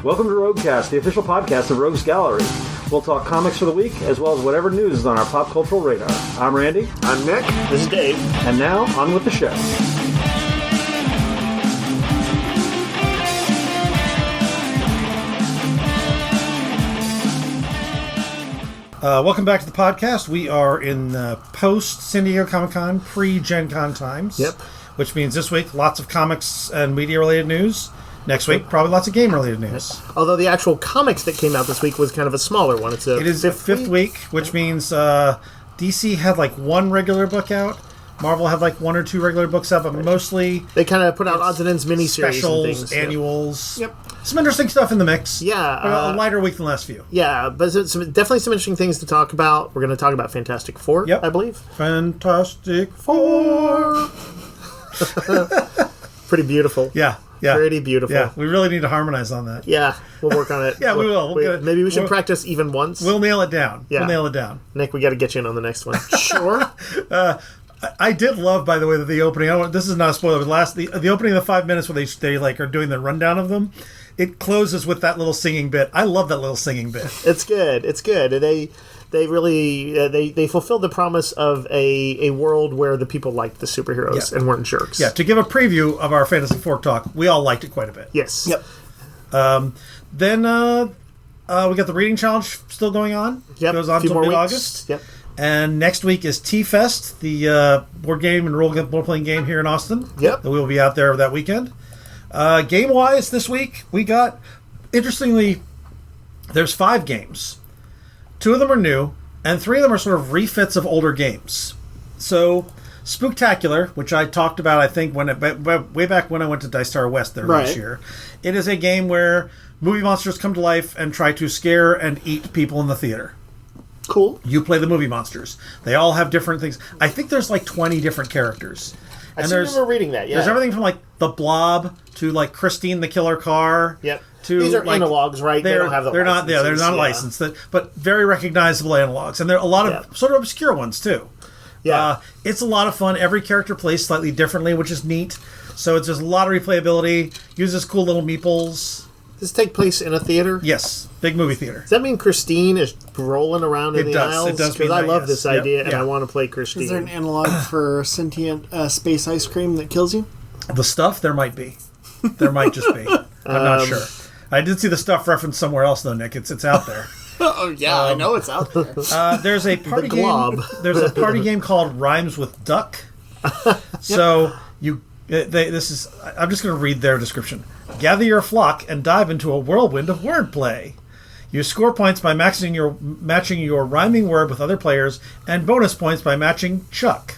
Welcome to Roguecast, the official podcast of Rogues Gallery. We'll talk comics for the week, as well as whatever news is on our pop cultural radar. I'm Randy. I'm Nick. This is Dave. And now, on with the show. Welcome back to the podcast. We are in post-San Diego Comic-Con, pre-Gen Con times. Yep. Which means this week, lots of comics and media-related news. Next week, probably lots of game-related news. Although the actual comics that came out this week was kind of a smaller one. It is the fifth week, which means DC had like one regular book out. Marvel had like one or two regular books out, but mostly... They kind of put out odds and ends miniseries specials, and things. annuals. Yep. Some interesting stuff in the mix. Yeah. A lighter week than the last few. Yeah, but definitely some interesting things to talk about. We're going to talk about Fantastic Four, I believe. Fantastic Four. Pretty beautiful. Yeah. Pretty beautiful. Yeah, we really need to harmonize on that. Yeah, we'll work on it. Yeah, we will. Maybe we should practice even once. We'll nail it down. Yeah. We'll nail it down. Nick, we got to get you in on the next one. Sure. I did love, by the way, that the opening. This is not a spoiler. But the opening of the 5 minutes where they like are doing the rundown of them, it closes with that little singing bit. I love that little singing bit. It's good. It's good. They really they fulfilled the promise of a world where the people liked the superheroes and weren't jerks. Yeah. To give a preview of our Fantasy Four talk, we all liked it quite a bit. Yes. Yep. Then we got the reading challenge still going on. Yep. It goes on until mid-August. Yep. And next week is T-Fest, the board game and role-playing game here in Austin. Yep. We will be out there that weekend. Game-wise, this week, we got, interestingly, there's 5 games. 2 of them are new, and 3 of them are sort of refits of older games. So, Spooktacular, which I talked about, I think, way back when I went to Dice Tower West there last year. It is a game where movie monsters come to life and try to scare and eat people in the theater. Cool. You play the movie monsters. They all have different things. I think there's like 20 different characters. I remember reading that, yeah. There's everything from like the Blob to like Christine the Killer Car. Yep. These are like, analogs, right? They don't have the licenses. They're not licensed, but very recognizable analogs. And there are a lot of sort of obscure ones too. Yeah. It's a lot of fun. Every character plays slightly differently, which is neat. So it's just a lot of replayability. Uses cool little meeples. Does this take place in a theater? Yes. Big movie theater. Does that mean Christine is rolling around in the aisles? It does. Because I love this idea, and yeah. I want to play Christine. Is there an analog for sentient space ice cream that kills you? The stuff? There might be. There might just be. I'm not sure. I did see the stuff referenced somewhere else, though, Nick. It's out there. Oh, yeah, I know it's out there. There's a party glob. game. There's a party game called Rhymes with Duck. So this is. I'm just going to read their description. Gather your flock and dive into a whirlwind of wordplay. You score points by matching your rhyming word with other players, and bonus points by matching Chuck.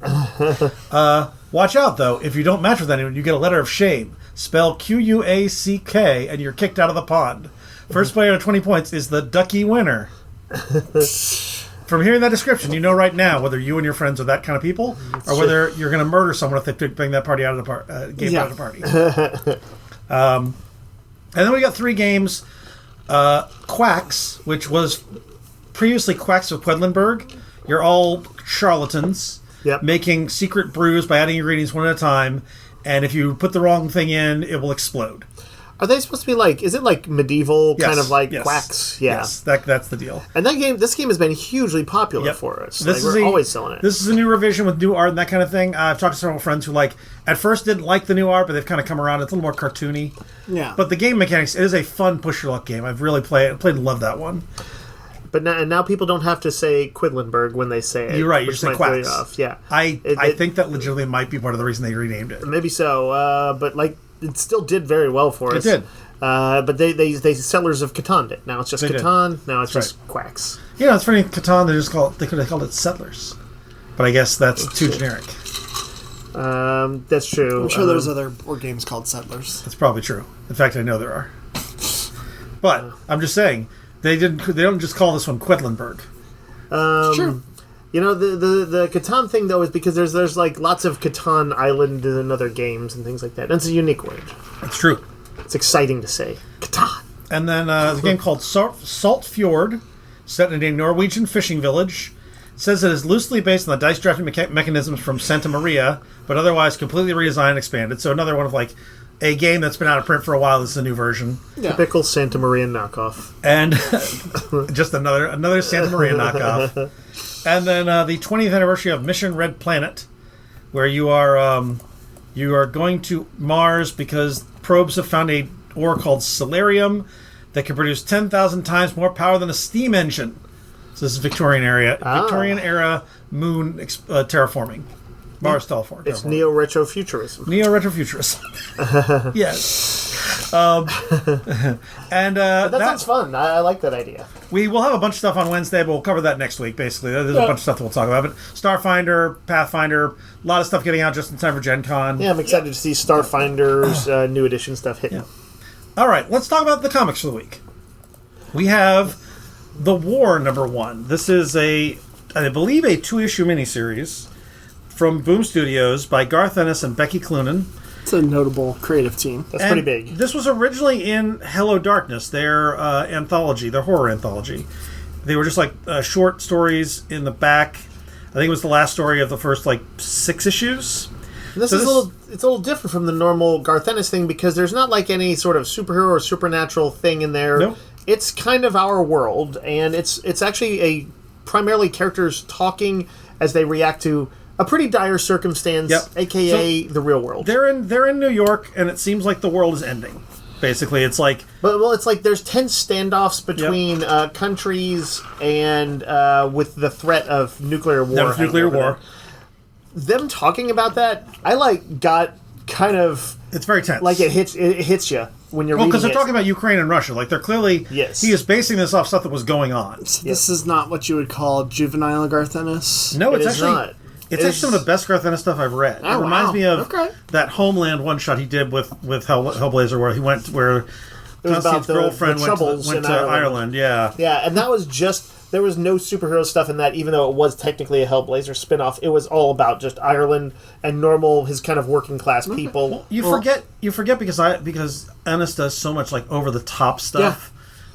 Watch out, though. If you don't match with anyone, you get a letter of shame. Spell Q-U-A-C-K, and you're kicked out of the pond. First player to 20 points is the Ducky winner. From hearing that description, you know right now whether you and your friends are that kind of people, or whether you're going to murder someone if they bring that party out of the game out of the party. And then we got 3 games. Quacks, which was previously Quacks of Quedlinburg. You're all charlatans making secret brews by adding ingredients one at a time, and if you put the wrong thing in, it will explode. Are they supposed to be like, is it like medieval kind of like Quacks? Yeah. Yes, that's the deal. And this game has been hugely popular for us. We're always selling it. This is a new revision with new art and that kind of thing. I've talked to several friends who at first didn't like the new art, but they've kind of come around. It's a little more cartoony. Yeah. But the game mechanics, it is a fun push-your-luck game. I've really played and loved that one. But now people don't have to say Quedlinburg when they say it. You're right. You just say Quacks. Yeah. I think that legitimately might be part of the reason they renamed it. Maybe so. But it still did very well for us. It did. But they Settlers of Catan did. Now it's just Catan. Now it's just Quacks. Yeah, it's funny. Catan, they could have called it Settlers. But I guess that's too generic. That's true. I'm sure there's other board games called Settlers. That's probably true. In fact, I know there are. But I'm just saying, they don't just call this one Quedlinburg. Sure. You know, the Catan thing, though, is because there's like lots of Catan Island and other games and things like that. And it's a unique word. It's true. It's exciting to say. Catan. And then there's a game called Salt Fjord, set in a Norwegian fishing village. It says it is loosely based on the dice drafting mechanisms from Santa Maria, but otherwise completely redesigned and expanded. So another one of like a game that's been out of print for a while. This is a new version. Yeah. Typical Santa Maria knockoff. And just another Santa Maria knockoff. And then the 20th anniversary of Mission Red Planet, where you are going to Mars because probes have found a ore called Solarium that can produce 10,000 times more power than a steam engine. So this is Victorian era moon terraforming. Mars terraforming. It's Neo-Retro-Futurism. Neo-Retro-Futurism. Yes. And that sounds fun. I like that idea. We will have a bunch of stuff on Wednesday, but we'll cover that next week, basically. There's a bunch of stuff that we'll talk about. But Starfinder, Pathfinder, a lot of stuff getting out just in time for Gen Con. Yeah, I'm excited to see Starfinder's new edition stuff hitting. Yeah. All right, let's talk about the comics for the week. We have The War #1. This is I believe, a 2-issue miniseries from Boom Studios by Garth Ennis and Becky Cloonan. It's a notable creative team. That's pretty big. This was originally in Hello Darkness, their anthology, their horror anthology. They were just like short stories in the back. I think it was the last story of the first 6 issues. It's a little different from the normal Garth Ennis thing because there's not like any sort of superhero or supernatural thing in there. Nope. It's kind of our world, and it's actually primarily characters talking as they react to a pretty dire circumstance, aka the real world. They're in New York, and it seems like the world is ending. Basically, it's like it's like there's tense standoffs between countries and with the threat of nuclear war. Them talking about that, I got kind of. It's very tense. Like it hits you when you're reading it. Because they're talking about Ukraine and Russia. Like they're clearly. Yes. He is basing this off stuff that was going on. So this is not what you would call juvenile Garth Ennis. No, it's It is actually not. It's actually some of the best Garth Ennis stuff I've read. Oh, it reminds wow. me of Okay. that Homeland one shot he did with Hellblazer, where Constantine's girlfriend went to Ireland. Yeah, and that was just. There was no superhero stuff in that, even though it was technically a Hellblazer spinoff. It was all about just Ireland and his kind of working class people. You forget because Ennis does so much over the top stuff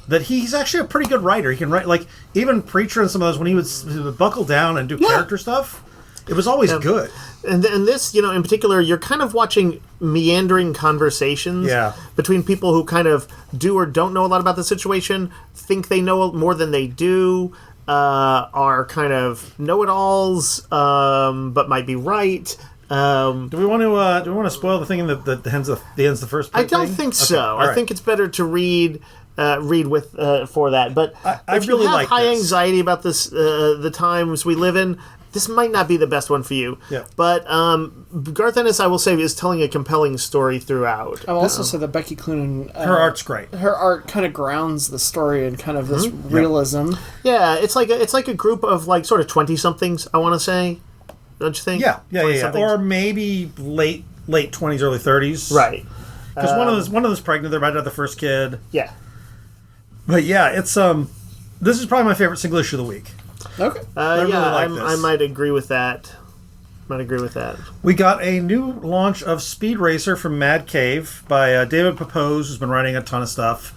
that he's actually a pretty good writer. He can write even Preacher and some of those when he would buckle down and do character stuff. It was always good. And this, in particular, you're kind of watching meandering conversations between people who kind of do or don't know a lot about the situation, think they know more than they do, are kind of know-it-alls, but might be right. Do we want to spoil the thing that ends the first? I don't think so. Okay. I think it's better to read with for that. But if really you have like high this. anxiety about this, the times we live in. This might not be the best one for you. Yeah. But Garth Ennis, I will say, is telling a compelling story throughout. I'll also say that Becky Cloonan... her art's great. Her art kind of grounds the story in kind of this realism. Yeah, it's like a group of sort of 20-somethings, I want to say. Don't you think? Yeah. Or maybe late 20s, early 30s. Right. Because one of them's pregnant. They're about to have the first kid. Yeah. But yeah, it's this is probably my favorite single issue of the week. Okay. I might agree with that. We got a new launch of Speed Racer from Mad Cave by David Pepose, who's been writing a ton of stuff.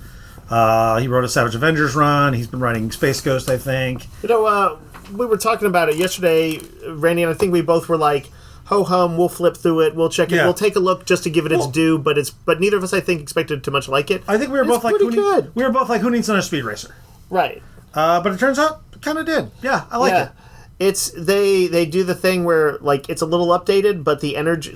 He wrote a Savage Avengers run. He's been writing Space Ghost, I think. We were talking about it yesterday, Randy, and I think we both were like, ho hum, we'll flip through it, we'll check it, we'll take a look just to give it its due, but neither of us, I think, expected to much like it. I think we were both like, good. We were both like, who needs another Speed Racer? Right. But it turns out it kind of did. Yeah, I like it. It's they do the thing where it's a little updated, but the energy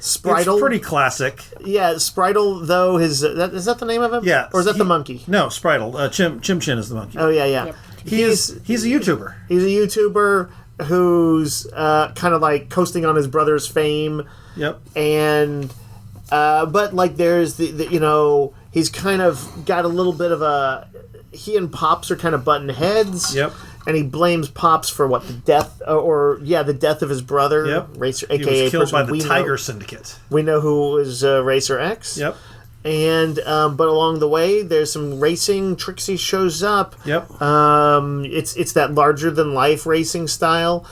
Spritle. It's pretty classic. Yeah, Spritle though is that the name of him? Yeah. Or is that the monkey? No, Spritle. Chim Chin is the monkey. Oh yeah. Yep. He's a YouTuber. He's a YouTuber who's kind of coasting on his brother's fame. Yep. And but there's the he's kind of got a little bit of he and Pops are kind of button heads. Yep. And he blames Pops for the death the death of his brother. Yep. Racer, he aka was killed by the we Tiger know, Syndicate. We know who was Racer X. Yep. And but along the way, there's some racing. Trixie shows up. Yep. It's that larger than life racing style.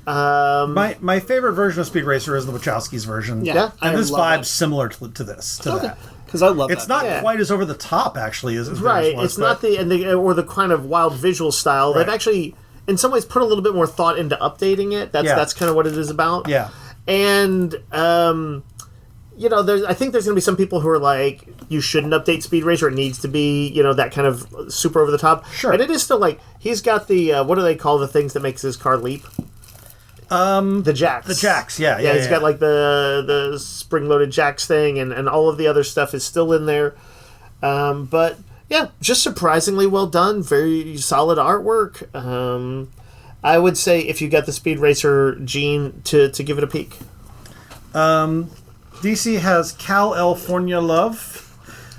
My favorite version of Speed Racer is the Wachowskis version. Yeah. And this vibe's similar to this. That. Because I love it's that. not quite as over the top, actually, as right. It's not the kind of wild visual style. Right. They've actually, in some ways, put a little bit more thought into updating it. That's kind of what it is about. Yeah. And I think there's going to be some people who are like, you shouldn't update Speed Racer. It needs to be, that kind of super over the top. Sure. And it is still like, he's got the, what do they call the things that makes his car leap? The jacks. The jacks, yeah. He's got like the spring-loaded jacks thing, and all of the other stuff is still in there. But yeah, just surprisingly well done. Very solid artwork. I would say if you got the Speed Racer gene, to give it a peek. DC has Kal-El-fornia Love.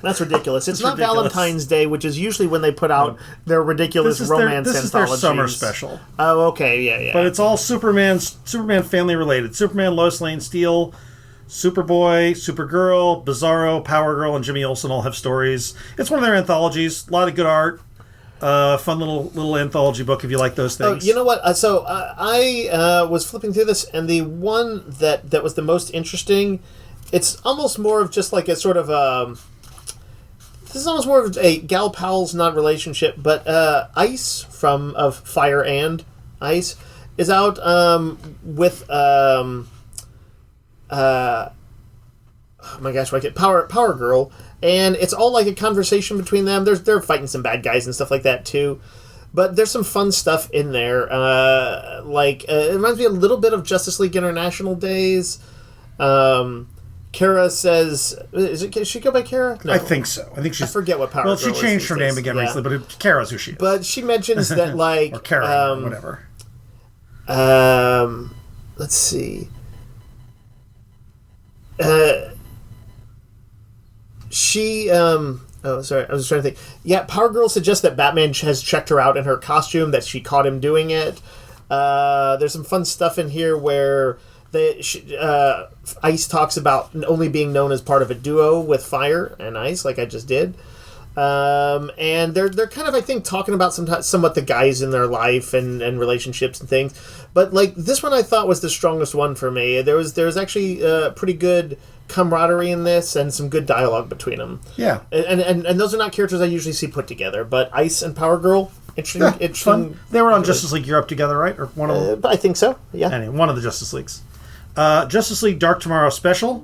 That's ridiculous. It's not ridiculous. Valentine's Day, which is usually when they put out their ridiculous romance anthologies. This is their summer special. Oh, okay, yeah. But it's all Superman family related. Superman, Lois Lane, Steel, Superboy, Supergirl, Bizarro, Power Girl, and Jimmy Olsen all have stories. It's one of their anthologies. A lot of good art. Fun little anthology book if you like those things. Oh, you know what? I was flipping through this, and the one that was the most interesting, it's almost more of just like a sort of this is almost more of a gal pals not relationship, but Ice of Fire and Ice is out with oh my gosh, Power Girl, and it's all like a conversation between them. They're fighting some bad guys and stuff like that too, but there's some fun stuff in there. It reminds me a little bit of Justice League International days. Kara says, does she go by Kara? No. I think so. I forget what Power Girl is. Well, she changed her name again recently, but Kara's who she is. But she mentions that, like... or Kara, whatever. Let's see. She... Oh, sorry. I was trying to think. Yeah, Power Girl suggests that Batman has checked her out in her costume, that she caught him doing it. There's some fun stuff in here where... Ice talks about only being known as part of a duo with Fire and Ice, like I just did. And they're kind of, I think, talking about somewhat the guys in their life and relationships and things. But like this one, I thought was the strongest one for me. There was actually pretty good camaraderie in this and some good dialogue between them. Yeah, and those are not characters I usually see put together. But Ice and Power Girl. Interesting. Fun. They were on Justice League Europe together, right? Or one of them? I think so. Yeah. Anyway, one of the Justice Leagues. Justice League Dark Tomorrow special.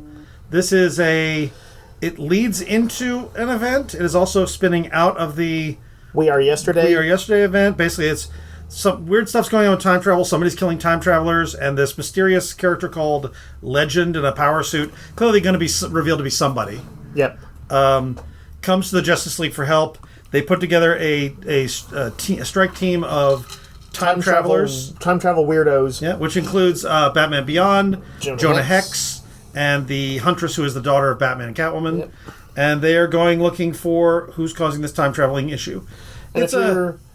This is it leads into an event. It is also spinning out of the We Are Yesterday event. Basically, it's some weird stuff's going on with time travel. Somebody's killing time travelers, and this mysterious character called Legend in a power suit, clearly going to be revealed to be somebody. Yep. Comes to the Justice League for help. They put together a strike team of time travel weirdos. Yeah, which includes Batman Beyond, Jonah Hex, and the Huntress, who is the daughter of Batman and Catwoman. Yep. And they are going looking for who's causing this time traveling issue. And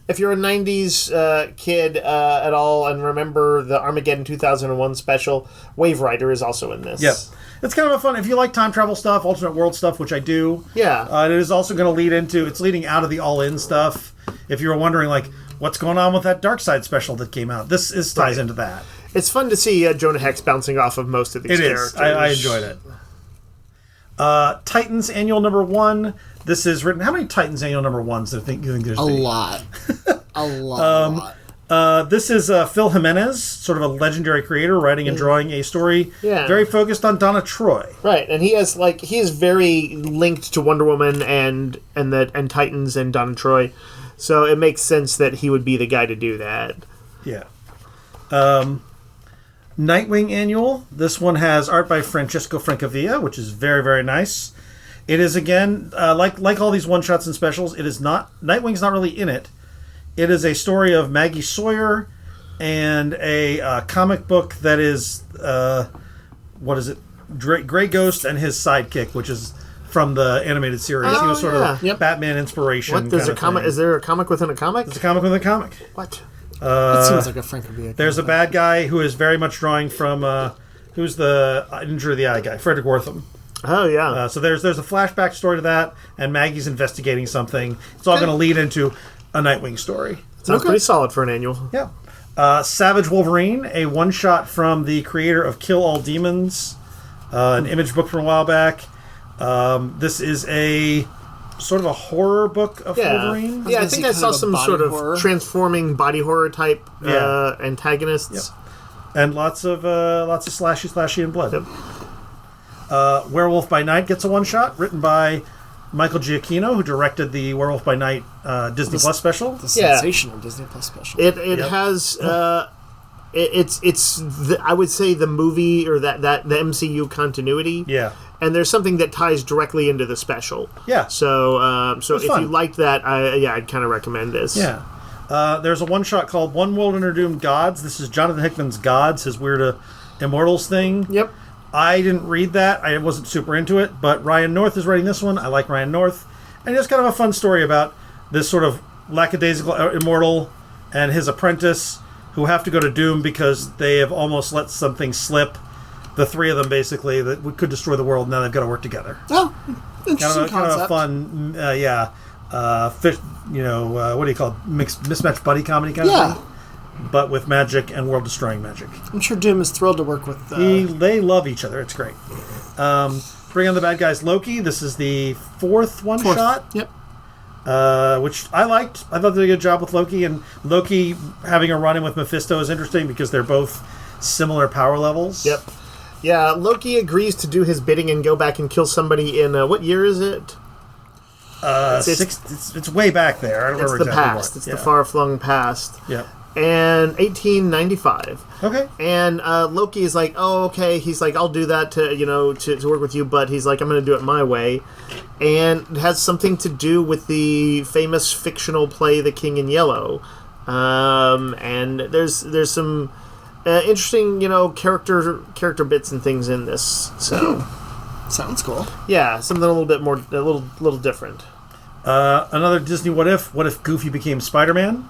if you're a 90s kid at all and remember the Armageddon 2001 special, Wave Rider is also in this. Yep. It's kind of a fun, if you like time travel stuff, alternate world stuff, which I do. Yeah. It is also going to it's leading out of the All-In stuff. If you were wondering, like, what's going on with that Darkseid special that came out? This ties into that. It's fun to see Jonah Hex bouncing off of most of these characters. It is. I enjoyed it. Titans Annual Number 1. This is written... How many Titans Annual Number 1s do you think there's? A lot. A lot. This is Phil Jimenez, sort of a legendary creator, writing and drawing a story very focused on Donna Troy. Right, and he is very linked to Wonder Woman and Titans and Donna Troy. So it makes sense that he would be the guy to do that. Yeah. Nightwing Annual. This one has art by Francesco Francavilla, which is very, very nice. It is, again, like all these one-shots and specials, it is not... Nightwing's not really in it. It is a story of Maggie Sawyer and a comic book that is... what is it? Grey Ghost and his sidekick, which is... from the animated series. He was sort of Batman inspiration. What? There's a comic? Is there a comic within a comic? There's a comic within a comic. What? That seems like a Francavilla. There's a bad guy who is very much drawing from who's the Injury of the Eye guy, Frederick Wortham. Oh yeah. So there's a flashback story to that, and Maggie's investigating something. It's all going to lead into a Nightwing story. Sounds pretty solid for an annual. Yeah. Savage Wolverine, a one shot from the creator of Kill All Demons, an Image book from a while back. This is a sort of a horror book of Wolverine. Yeah, I think I saw some sort of transforming body horror type antagonists. Yep. And lots of slashy and blood. Yep. Werewolf by Night gets a one-shot, written by Michael Giacchino, who directed the Werewolf by Night Disney Plus special. The sensational Disney Plus special. It has... I would say the movie or the MCU continuity. Yeah. And there's something that ties directly into the special. Yeah. So if fun. you liked that, I'd kind of recommend this. Yeah. There's a one-shot called One World Under Doom Gods. This is Jonathan Hickman's Gods, his weird Immortals thing. Yep. I didn't read that. I wasn't super into it, but Ryan North is writing this one. I like Ryan North. And it's kind of a fun story about this sort of lackadaisical immortal and his apprentice who have to go to Doom because they have almost let something slip. The three of them, basically, that could destroy the world, and now they've got to work together. Oh, interesting Kind of a concept. fun, fish, what do you call it? Mismatched buddy comedy kind of thing? But with magic and world-destroying magic. I'm sure Doom is thrilled to work with... They love each other. It's great. Bring on the Bad Guys Loki. This is the fourth one-shot. Yep. Which I liked. I thought they did a good job with Loki. And Loki having a run-in with Mephisto is interesting because they're both similar power levels. Yep. Yeah, Loki agrees to do his bidding and go back and kill somebody in... what year is it? It's way back there. I don't remember exactly exactly past. what. It's the far-flung past. Yeah. And 1895. Okay. And Loki is like, oh, okay. He's like, I'll do that to work with you, but he's like, I'm going to do it my way. And it has something to do with the famous fictional play, The King in Yellow. And there's some interesting, character bits and things in this. So sounds cool. Yeah, something a little different. Another Disney What If? What if Goofy became Spider-Man?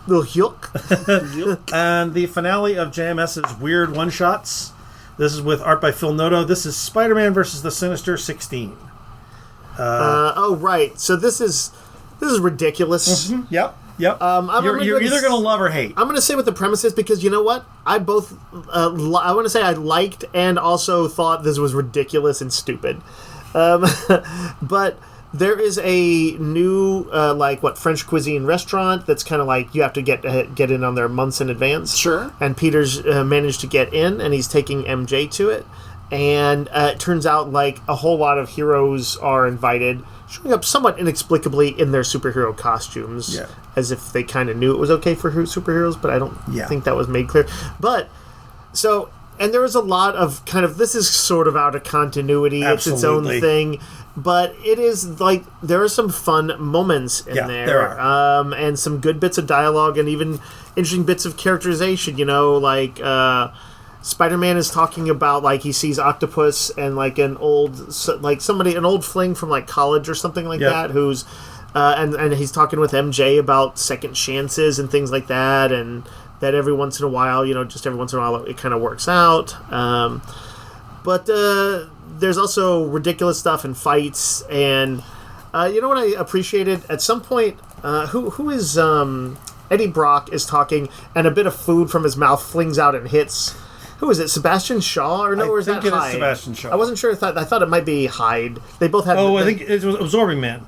Little yuck. And the finale of JMS's weird one-shots. This is with art by Phil Noto. This is Spider-Man versus the Sinister 16. Right. So this is ridiculous. Mm-hmm. Yep. You're either going to love or hate. I'm going to say what the premise is because you know what? I both... I want to say I liked and also thought this was ridiculous and stupid. But... there is a new, French cuisine restaurant that's kind of like you have to get in on there months in advance. Sure. And Peter's managed to get in, and he's taking MJ to it. And it turns out, like, a whole lot of heroes are invited, showing up somewhat inexplicably in their superhero costumes, as if they kind of knew it was okay for superheroes, but I don't think that was made clear. But, so... And there was a lot of kind of, this is sort of out of continuity. Absolutely. It's its own thing. But it is like, there are some fun moments in there. There are. And some good bits of dialogue and even interesting bits of characterization. Spider-Man is talking about, like, he sees Octopus and, like, an old fling from, like, college or something like that who's, and he's talking with MJ about second chances and things like that. And that every once in a while, it kind of works out. But there's also ridiculous stuff and fights. And you know what I appreciated? At some point, who is... Eddie Brock is talking, and a bit of food from his mouth flings out and hits... Who is it? Sebastian Shaw? Or is that Hyde? I think it is Sebastian Shaw. I wasn't sure. I thought it might be Hyde. They both had... I think it was Absorbing Man.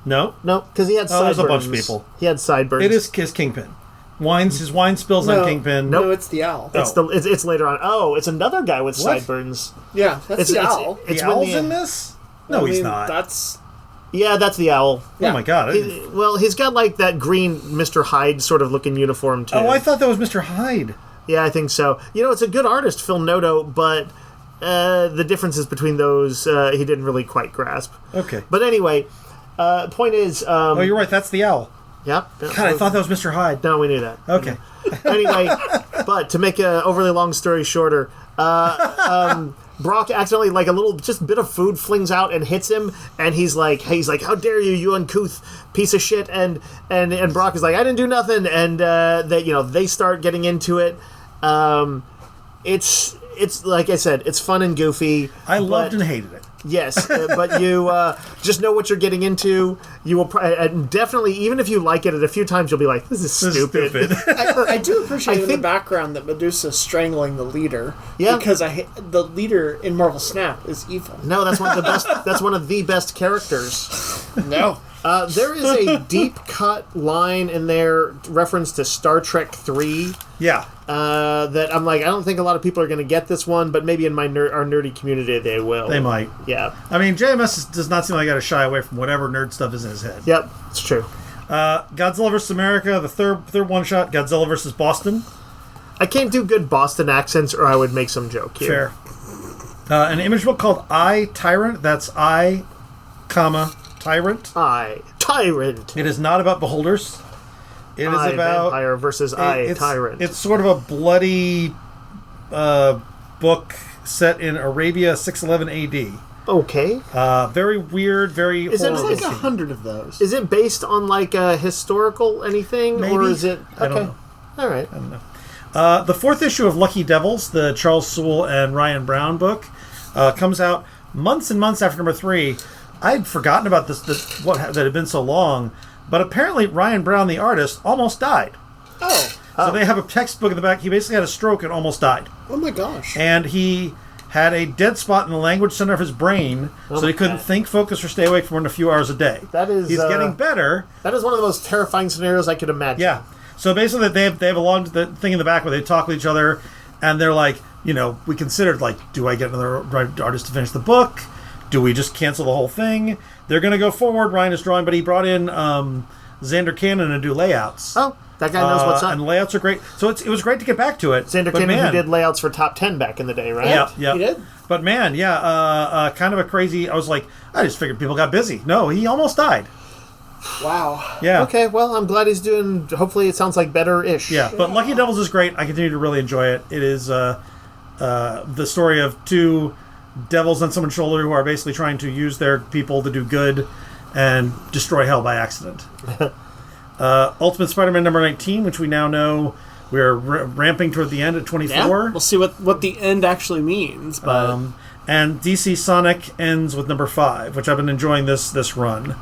No? No, because he had sideburns. There's a bunch of people. He had sideburns. It is his Kingpin. His wine spills on Kingpin. No, it's the owl. It's later on. Oh, it's another guy with sideburns. Yeah, that's the owl. The owl's in this? No, he's not. That's the owl. Oh my god. He's got like that green Mr. Hyde sort of looking uniform too. Oh, I thought that was Mr. Hyde. Yeah, I think so. It's a good artist, Phil Noto, but the differences between those he didn't really quite grasp. Okay. But anyway, point is... you're right, that's the owl. Yep. God, I thought that was Mr. Hyde. No, we knew that. Okay. Anyway, but to make a overly long story shorter, Brock accidentally, like, a little just bit of food flings out and hits him, and he's like, how dare you, you uncouth piece of shit, and Brock is like, I didn't do nothing, and they start getting into it. It's like I said, it's fun and goofy. I loved and hated it. Yes, but you just know what you're getting into. You will definitely, even if you like it a few times, you'll be like, this is stupid. I do appreciate in the background that Medusa's strangling the leader. Yeah. Because the leader in Marvel Snap is evil. No, that's one of the best. That's one of the best characters. No. There is a deep cut line in there, reference to Star Trek 3. Yeah. That I'm like, I don't think a lot of people are going to get this one, but maybe in my our nerdy community they will. They might. Yeah. I mean, JMS does not seem like I got to shy away from whatever nerd stuff is in his head. Yep, it's true. Godzilla vs. America, the third one-shot, Godzilla vs. Boston. I can't do good Boston accents, or I would make some joke here. Fair. An image book called I, Tyrant. That's I, Tyrant. Tyrant. It is not about beholders. It is about vampire versus Tyrant. It's sort of a bloody book set in Arabia 611 AD. Okay. Very weird, very There's horrible. like 100 of those. Is it based on like a historical anything? Maybe. Or is it... Okay. I don't know. All right. I don't know. The fourth issue of Lucky Devils, the Charles Sewell and Ryan Brown book, comes out months and months after number 3. I'd forgotten about this that had been so long, but apparently Ryan Brown, the artist, almost died. Oh. So they have a textbook in the back. He basically had a stroke and almost died. Oh my gosh. And he had a dead spot in the language center of his brain, so he couldn't think, focus, or stay awake for more than a few hours a day. He's getting better. That is one of the most terrifying scenarios I could imagine. Yeah. So basically, they have a long thing in the back where they talk with each other, and they're like, we considered, like, do I get another artist to finish the book? Do we just cancel the whole thing? They're going to go forward. Ryan is drawing, but he brought in Xander Cannon to do layouts. Oh, that guy knows what's up. And layouts are great. So it was great to get back to it. Xander Cannon, who did layouts for Top 10 back in the day, right? Yeah. He did? But man, kind of a crazy... I was like, I just figured people got busy. No, he almost died. Wow. Yeah. Okay, well, I'm glad he's doing... Hopefully it sounds like better-ish. Yeah, but Lucky Devils is great. I continue to really enjoy it. It is the story of two devils on someone's shoulder who are basically trying to use their people to do good and destroy hell by accident. Ultimate Spider-Man number 19, which we now know we're ramping toward the end at 24. Yeah, we'll see what the end actually means. But and DC Sonic ends with number 5, which I've been enjoying this run.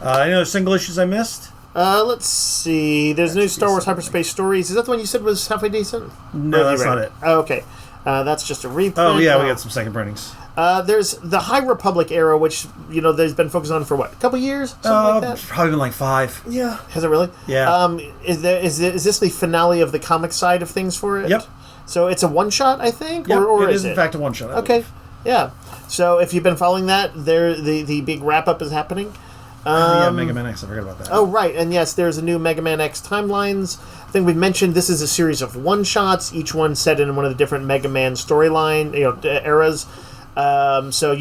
Any other single issues I missed? Let's see. There's new Star Wars Hyperspace Stories. Is that the one you said was halfway decent? No, that's not it. Oh, okay. That's just a reprint. Oh, yeah, we got some second printings. There's the High Republic era, which, there's been focused on for what, a couple years? Something like that? Probably been like 5. Yeah. Has it really? Yeah. Is this the finale of the comic side of things for it? Yep. So it's a one-shot, I think? Yep, or it is, in fact, a one-shot. Okay. Yeah. So if you've been following that, the big wrap-up is happening. Yeah, Mega Man X, I forgot about that. Oh, right, and yes, there's a new Mega Man X timelines. I think we've mentioned this is a series of one-shots, each one set in one of the different Mega Man storyline, eras. So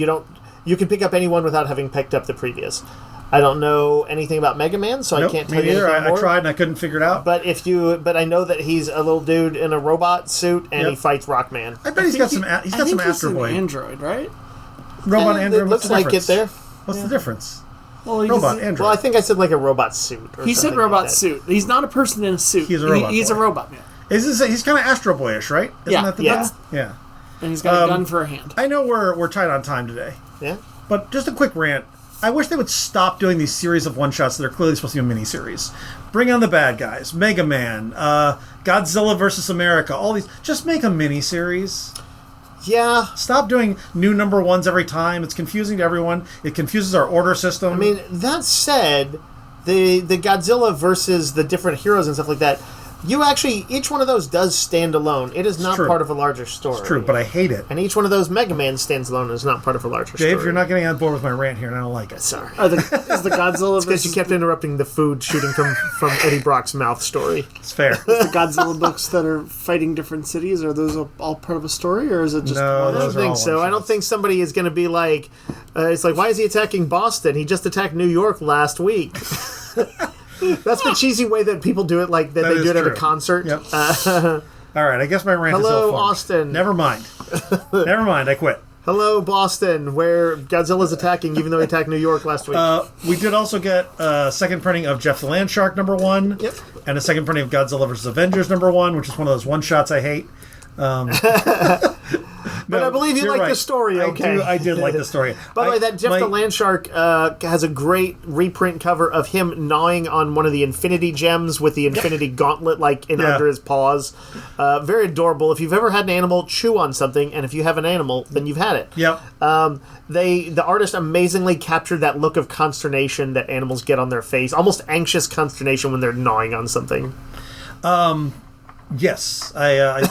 you can pick up any one without having picked up the previous. I don't know anything about Mega Man, so nope, I can't tell you anything more. I tried and I couldn't figure it out. But I know that he's a little dude in a robot suit and he fights Rockman. I bet he's got some Astro Boy. An android, right? Robot android. It looks like it there. What's the difference? Well, robot android. Well, I think I said like a robot suit. He said robot suit. He's not a person in a suit. He's a robot. He's a robot man. He's kind of Astro Boyish, right? Yeah. Yeah. And he's got a gun for a hand. I know we're tight on time today. Yeah. But just a quick rant. I wish they would stop doing these series of one-shots that are clearly supposed to be a mini-series. Bring on the bad guys. Mega Man. Godzilla versus America. All these. Just make a mini-series. Yeah. Stop doing new number ones every time. It's confusing to everyone. It confuses our order system. I mean, that said, the Godzilla versus the different heroes and stuff like that, each one of those does stand alone. It is not part of a larger story. It's true, but I hate it. And each one of those Mega Man stands alone and is not part of a larger story. Dave, you're not getting on board with my rant here, and I don't like it. Sorry. Is the Godzilla because you kept interrupting the food shooting from Eddie Brock's mouth story. It's fair. the Godzilla books that are fighting different cities, are those all part of a story, or is it just no, one? I don't think so. I don't think somebody is going to be like, it's like, why is he attacking Boston? He just attacked New York last week. That's the cheesy way that people do it, like that they do it at a concert. Yep. All right, I guess my rant is Hello, ill-formed. Austin. Never mind. Never mind, I quit. Hello, Boston, where Godzilla's attacking, even though he attacked New York last week. We did also get a second printing of Jeff the Landshark number 1. Yep. And a second printing of Godzilla vs. Avengers number 1, which is one of those one-shots I hate. But I believe you you're like right. the story, okay? I did like the story. By the way, that Jeff the Landshark has a great reprint cover of him gnawing on one of the Infinity Gems with the Infinity Gauntlet under his paws. Very adorable. If you've ever had an animal chew on something, and if you have an animal, then you've had it. Yep. The artist amazingly captured that look of consternation that animals get on their face, almost anxious consternation when they're gnawing on something. Yes, I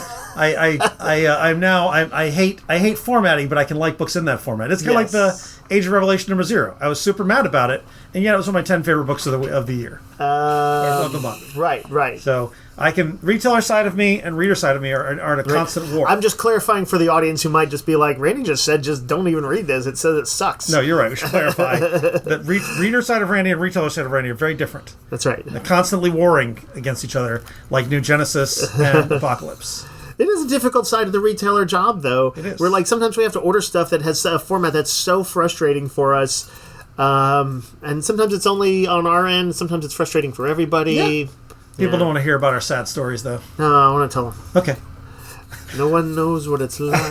hate formatting, but I can like books in that format. It's kind of like the Age of Revelation #0. I was super mad about it, and yet it was one of my 10 favorite books of the year, of the month. Right. So I can retailer side of me and reader side of me are in a constant war. I'm just clarifying for the audience who might just be like, Randy just said, just don't even read this. It says it sucks. No, you're right. We should clarify that reader side of Randy and retailer side of Randy are very different. That's right. They're constantly warring against each other, like New Genesis and Apocalypse. It is a difficult side of the retailer job, though. It is. Where, like, sometimes we have to order stuff that has a format that's so frustrating for us. And sometimes it's only on our end. Sometimes it's frustrating for everybody. Yeah. People don't want to hear about our sad stories, though. No, I want to tell them. Okay. No one knows what it's like.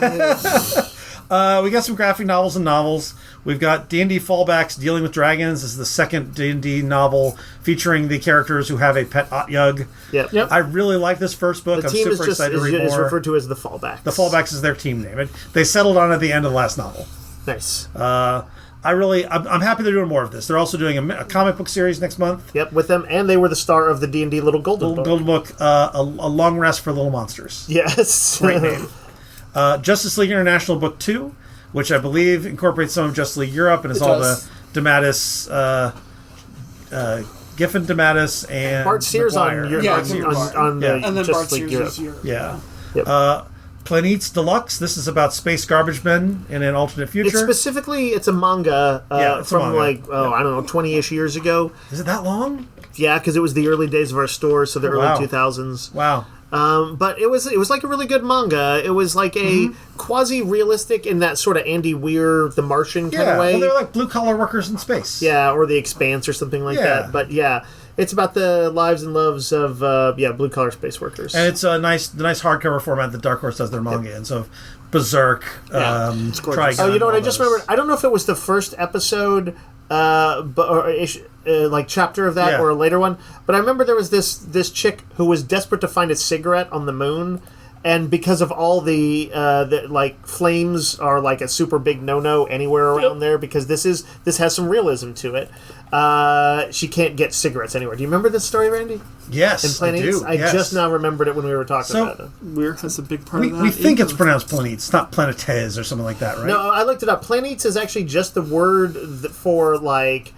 We got some graphic novels and novels. We've got D&D Fallbacks, Dealing with Dragons. This is the second D&D novel featuring the characters who have a pet Otyug. Yep. I really like this first book. The I'm team super excited to read more. is referred to as the Fallbacks. The Fallbacks is their team name. They settled on it at the end of the last novel. Nice. I'm happy they're doing more of this. They're also doing a comic book series next month. Yep, with them, and they were the star of the D&D Little Golden Book. Golden Book, a long rest for little monsters. Yes. Great name. Justice League International Book 2, which I believe incorporates some of Justice League Europe and is all the DeMatteis, Giffen DeMatteis and Bart Sears McGuire. on the And then Justice Bart League Sears Europe. is Europe. Yeah. Yep. Planets Deluxe. This is about space garbage men in an alternate future. It's a manga from manga. I don't know, 20-ish years ago. Is it that long? Yeah, because it was the early days of our store, so the early 2000s. Wow. But it was like a really good manga. It was like a quasi-realistic in that sort of Andy Weir, The Martian kind of way. Well, they're like blue-collar workers in space. Yeah, or The Expanse or something like that. But yeah, it's about the lives and loves of blue-collar space workers. And it's the nice hardcover format that Dark Horse does their manga in. So Berserk, it's gorgeous. Trigun, you know what? I just remembered. I don't know if it was the first episode, like chapter of that, or a later one. But I remember there was this chick who was desperate to find a cigarette on the moon, and because of all the like flames are like a super big no anywhere around there because this has some realism to it. She can't get cigarettes anywhere. Do you remember this story, Randy? Yes, In Planets? I do. Just now remembered it when we were talking about it. Weir has a big part of that. We think it's pronounced Planets, not Planetes or something like that, right? No, I looked it up. Planets is actually just the word for like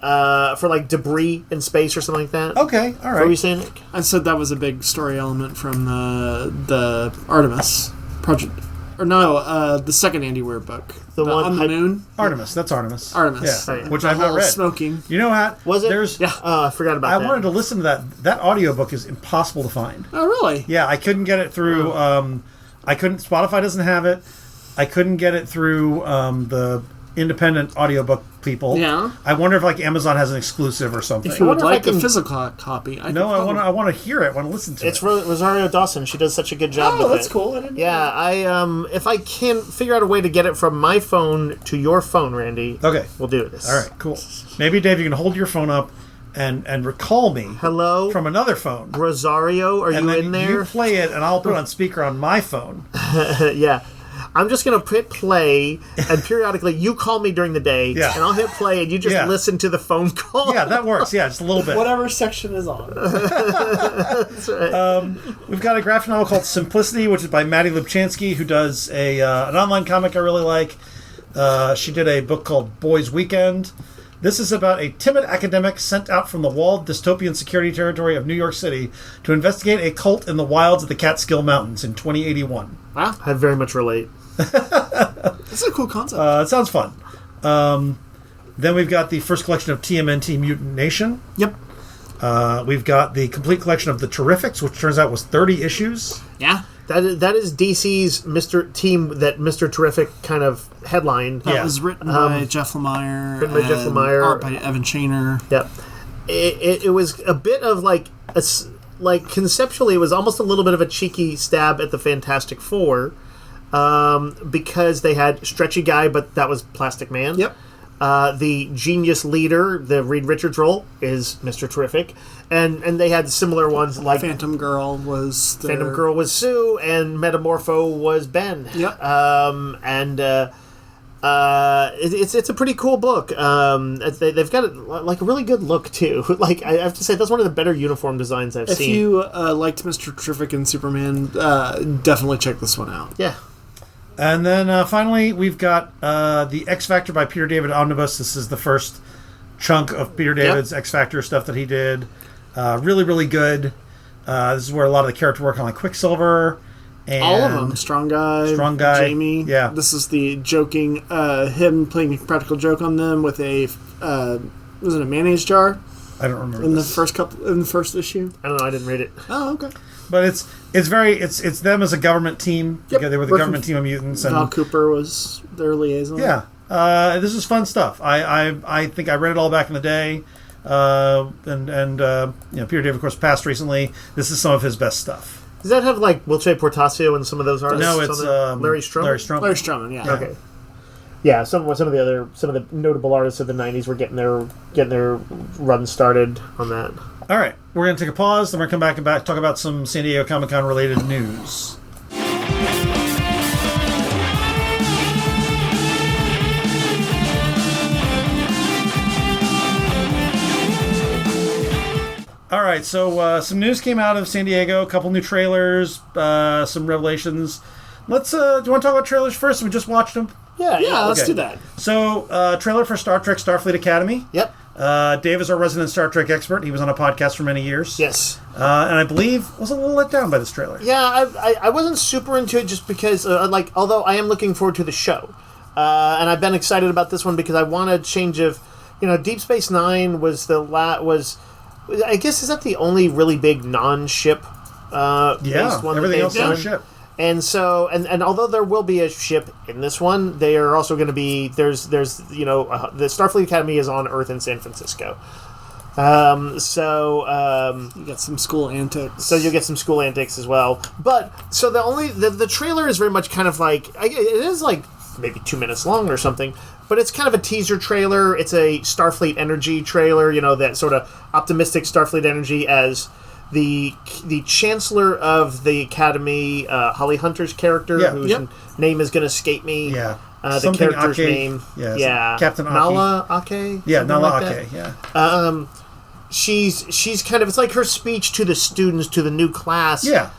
debris in space or something like that. Okay, all right. What were you saying, Nick? I said that was a big story element from the Artemis project. Or no, the second Andy Weir book. The one on the moon? Artemis. That's Artemis. Artemis. Yeah, Oh, yeah. which I've not read. Smoking. You know what? Was it? There's, I forgot about that. I wanted to listen to that. That audiobook is impossible to find. Oh, really? Yeah, I couldn't get it through. I couldn't. Spotify doesn't have it. I couldn't get it through the independent audiobook people. Yeah. I wonder if like Amazon has an exclusive or something. If you would wonder if like I can- a physical copy, I want to hear it. I want to listen to It's it. Rosario Dawson. She does such a good job Oh, with that's it. cool. I didn't know Yeah, if I can figure out a way to get it from my phone to your phone, Randy, Okay. we'll do this. All right. Cool. Maybe Dave, you can hold your phone up and recall me. Hello? From another phone. Rosario, are And you then in there? you play it, and I'll put it on speaker on my phone. Yeah. I'm just going to hit play, and periodically you call me during the day, Yeah. and I'll hit play, and you just Yeah. listen to the phone call. Yeah, that works. Yeah, just a little bit. Whatever section is on. That's right. We've got a graphic novel called Simplicity, which is by Maddie Lubchansky, who does an online comic I really like. She did a book called Boys Weekend. This is about a timid academic sent out from the walled dystopian security territory of New York City to investigate a cult in the wilds of the Catskill Mountains in 2081. Wow. I very much relate. That's a cool concept. It sounds fun. Then we've got the first collection of TMNT Mutant Nation. Yep. We've got the complete collection of The Terrifics, which turns out was 30 issues. Yeah. That is DC's team that Mr. Terrific kind of headlined. That Yeah. was written by Jeff Lemire. written by Jeff and Lemire. Art by Evan Chainer. Yep. It was a bit of like conceptually, it was almost a little bit of a cheeky stab at the Fantastic Four. because they had Stretchy Guy, but that was Plastic Man. Yep. The genius leader, the Reed Richards role, is Mr. Terrific. And they had similar ones like Phantom Girl was Sue, and Metamorpho was Ben. Yep. It's a pretty cool book. They've got like a really good look too. Like I have to say, that's one of the better uniform designs I've seen. If you liked Mr. Terrific and Superman, definitely check this one out. Yeah. And then finally, we've got the X Factor by Peter David Omnibus. This is the first chunk of Peter David's X Factor stuff that he did. Really, really good. This is where a lot of the character work on like Quicksilver. And all of them. Strong Guy, Jamie. Yeah. This is the joking, him playing a practical joke on them with a, was it a mayonnaise jar? I don't remember in the first issue. I don't know. I didn't read it. Oh, okay. But it's them as a government team. Yep. Yeah, they were the government team of mutants. And Val Cooper was their liaison. Yeah. This is fun stuff. I think I read it all back in the day. Peter David, of course, passed recently. This is some of his best stuff. Does that have like Wilche Portacio and some of those artists? No, it's Larry Stroman. Larry Stroman, yeah. Okay. Yeah, some of the notable artists of the '90s were getting their run started on that. All right, we're going to take a pause, then we're going to come back talk about some San Diego Comic-Con related news. All right, so some news came out of San Diego, a couple new trailers, some revelations. Let's. Do you want to talk about trailers first? We just watched them. Yeah, let's do that. So, trailer for Star Trek Starfleet Academy. Yep. Dave is our resident Star Trek expert. He was on a podcast for many years. Yes. And I believe was a little let down by this trailer. Yeah, I wasn't super into it just because, although I am looking forward to the show. And I've been excited about this one because I want a change of, Deep Space Nine was I guess, is that the only really big non-ship based one? Everything else done? is a ship. And so, and although there will be a ship in this one, they are also going to be the Starfleet Academy is on Earth in San Francisco. You get some school antics. So you'll get some school antics as well. But so the trailer is very much kind of like it is like maybe 2 minutes long or something. But it's kind of a teaser trailer. It's a Starfleet Energy trailer, that sort of optimistic Starfleet Energy as the Chancellor of the Academy, Holly Hunter's character, whose name is going to escape me. Yeah. The character's name. Yeah. Captain Aki. Nala Ake? Yeah, Nala like Ake, yeah. She's kind of, it's like her speech to the students, to the new class. Yeah.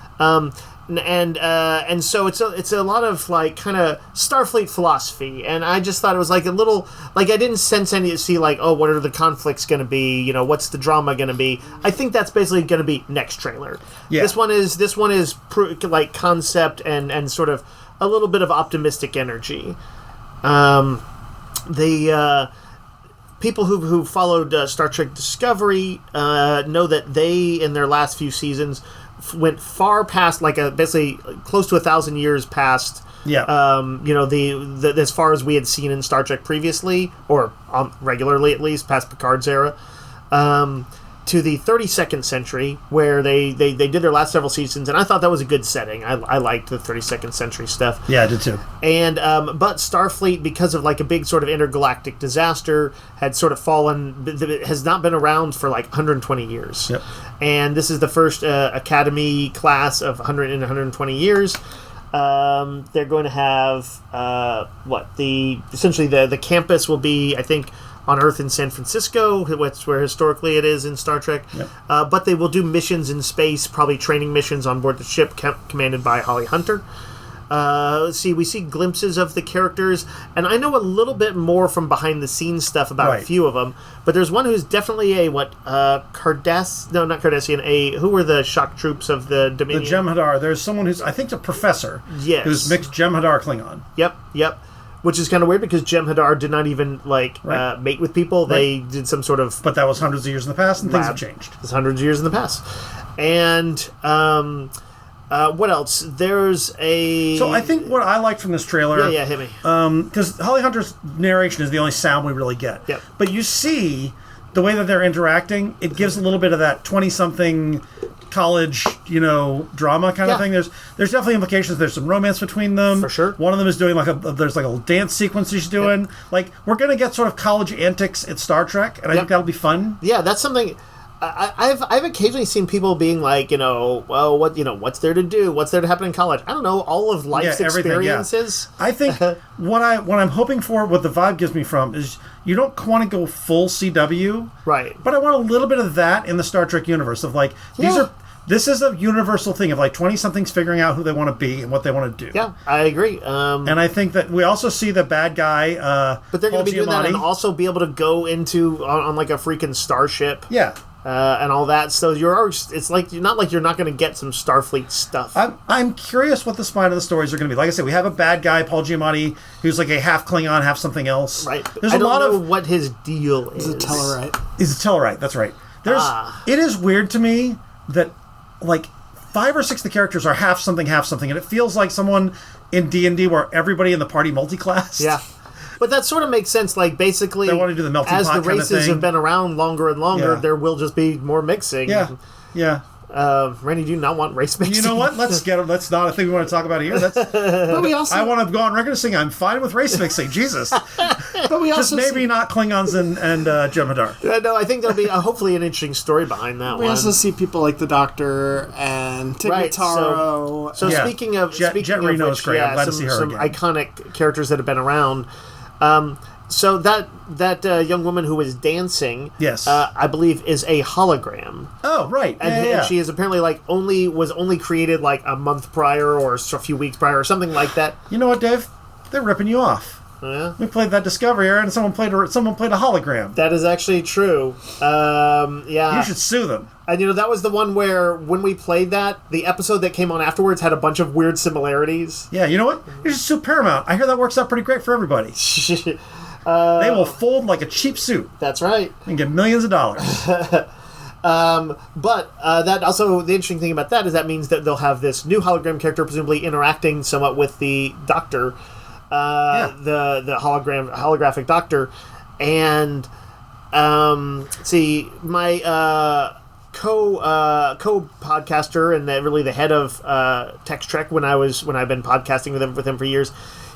And so it's a lot of like kind of Starfleet philosophy, and I just thought it was like a little like I didn't sense any see like, oh, what are the conflicts going to be, what's the drama going to be. I think that's basically going to be next trailer. Yeah. This one is like concept and sort of a little bit of optimistic energy. The people who followed Star Trek Discovery know that they in their last few seasons went far past, like basically close to 1,000 years past. Yeah. The as far as we had seen in Star Trek previously, or regularly at least, past Picard's era, to the 32nd century, where they did their last several seasons, and I thought that was a good setting. I liked the 32nd century stuff. Yeah, I did too. And but Starfleet, because of like a big sort of intergalactic disaster, had sort of fallen. Has not been around for like 120 years. Yep. And this is the first Academy class of 120 years. They're going to have essentially the campus will be, I think, on Earth in San Francisco, which where historically it is in Star Trek. Yep. But they will do missions in space, probably training missions on board the ship commanded by Holly Hunter. Let's see, we see glimpses of the characters, and I know a little bit more from behind-the-scenes stuff about a few of them, but there's one who's definitely who were the shock troops of the Dominion? The Jem'Hadar. There's someone who's, I think, a professor. Yes. Who's mixed Jem'Hadar Klingon. Yep. Which is kind of weird because Jem'Hadar did not even mate with people. They did some sort of... But that was hundreds of years in the past, and things have changed. It was hundreds of years in the past. And what else? There's a... So I think what I liked from this trailer... Yeah, hit me. Because Holly Hunter's narration is the only sound we really get. Yep. But you see the way that they're interacting, it gives a little bit of that 20-something college, drama kind of thing. There's definitely implications. There's some romance between them. For sure. One of them is doing there's a dance sequence she's doing. Like, we're going to get sort of college antics at Star Trek, and I think that'll be fun. Yeah, that's something... I've occasionally seen people being like, well, what's there to do? What's there to happen in college? I don't know, all of life's experiences. Yeah. I think what I'm hoping for, what the vibe gives me from, is you don't want to go full CW, right? But I want a little bit of that in the Star Trek universe of like this is a universal thing of like 20-somethings figuring out who they want to be and what they want to do. Yeah, I agree. And I think that we also see the bad guy, but they're going to be doing that and also be able to go into on like a freaking starship. Yeah. And all that, so it's like you're not going to get some Starfleet stuff. I'm curious what the spine of the stories are going to be. Like I said, we have a bad guy, Paul Giamatti, who's like a half Klingon, half something else. Right. There's I don't know what his deal is. He's a Tellarite. He's a Tellarite. That's right. It is weird to me that like 5 or 6 of the characters are half something, and it feels like someone in D&D where everybody in the party multi-classed. Yeah. But that sort of makes sense. Like, basically, they want to do the melting as pot the races have been around longer and longer, there will just be more mixing. Yeah, yeah. Randy, do you not want race mixing? You know what? Let's get them. That's not a thing we want to talk about here. But we also, I want to go on record and saying I'm fine with race mixing. Jesus. But we also just maybe not Klingons and Jem'Hadar. No, I think there'll be hopefully an interesting story behind that one. We also see people like the Doctor and Tignataro. So speaking of Jet Reno is great. I'm glad to see her some again. iconic characters that have been around. So that young woman who was dancing, yes, I believe, is a hologram. Oh, right, and she is apparently was only created like a month prior or a few weeks prior or something like that. You know what, Dave? They're ripping you off. Yeah. We played that Discovery era, and someone played a hologram. That is actually true. Yeah, you should sue them. And that was the one where when we played that, the episode that came on afterwards had a bunch of weird similarities. Yeah, you know what? You should sue Paramount. I hear that works out pretty great for everybody. They will fold like a cheap suit. That's right. And get millions of dollars. But that also, the interesting thing about that is that means that they'll have this new hologram character presumably interacting somewhat with the Doctor, the holographic Doctor, and see, my co-podcaster and really the head of Tex Trek when I've been podcasting with him for years.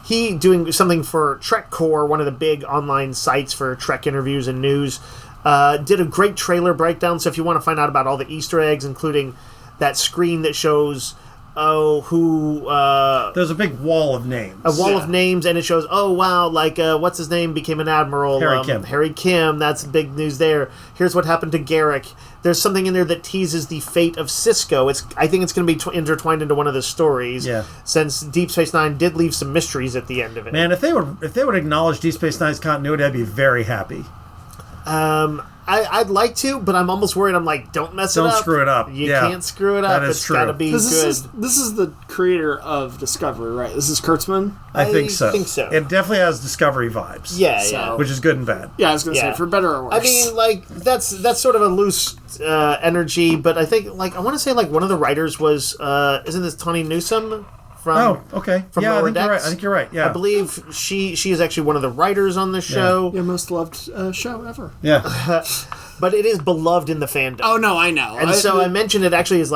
He doing something for Trek Core, one of the big online sites for Trek interviews and news. Did a great trailer breakdown. So if you want to find out about all the Easter eggs, including that screen that shows there's a big wall of names. A wall of names, and it shows, what's his name became an admiral? Harry Kim. That's big news there. Here's what happened to Garrick. There's something in there that teases the fate of Cisco. I think it's going to be intertwined into one of the stories. Yeah. Since Deep Space Nine did leave some mysteries at the end of it. Man, if they would acknowledge Deep Space Nine's continuity, I'd be very happy. I'd like to, but I'm almost worried. I'm like, don't mess it up. Don't screw it up. You can't screw it up. That is it's true. got to be good. This is the creator of Discovery, right? This is Kurtzman? I think so. It definitely has Discovery vibes. Yeah. Which is good and bad. Yeah, I was going to say, for better or worse. I mean, that's sort of a loose energy, but I think, I want to say, one of the writers was, isn't this Tawny Newsome? From Lower Decks? I think you're right. Yeah, I believe she is actually one of the writers on the show. Your most loved show ever. Yeah, but it is beloved in the fandom. Oh no, I know. And so I mentioned it actually is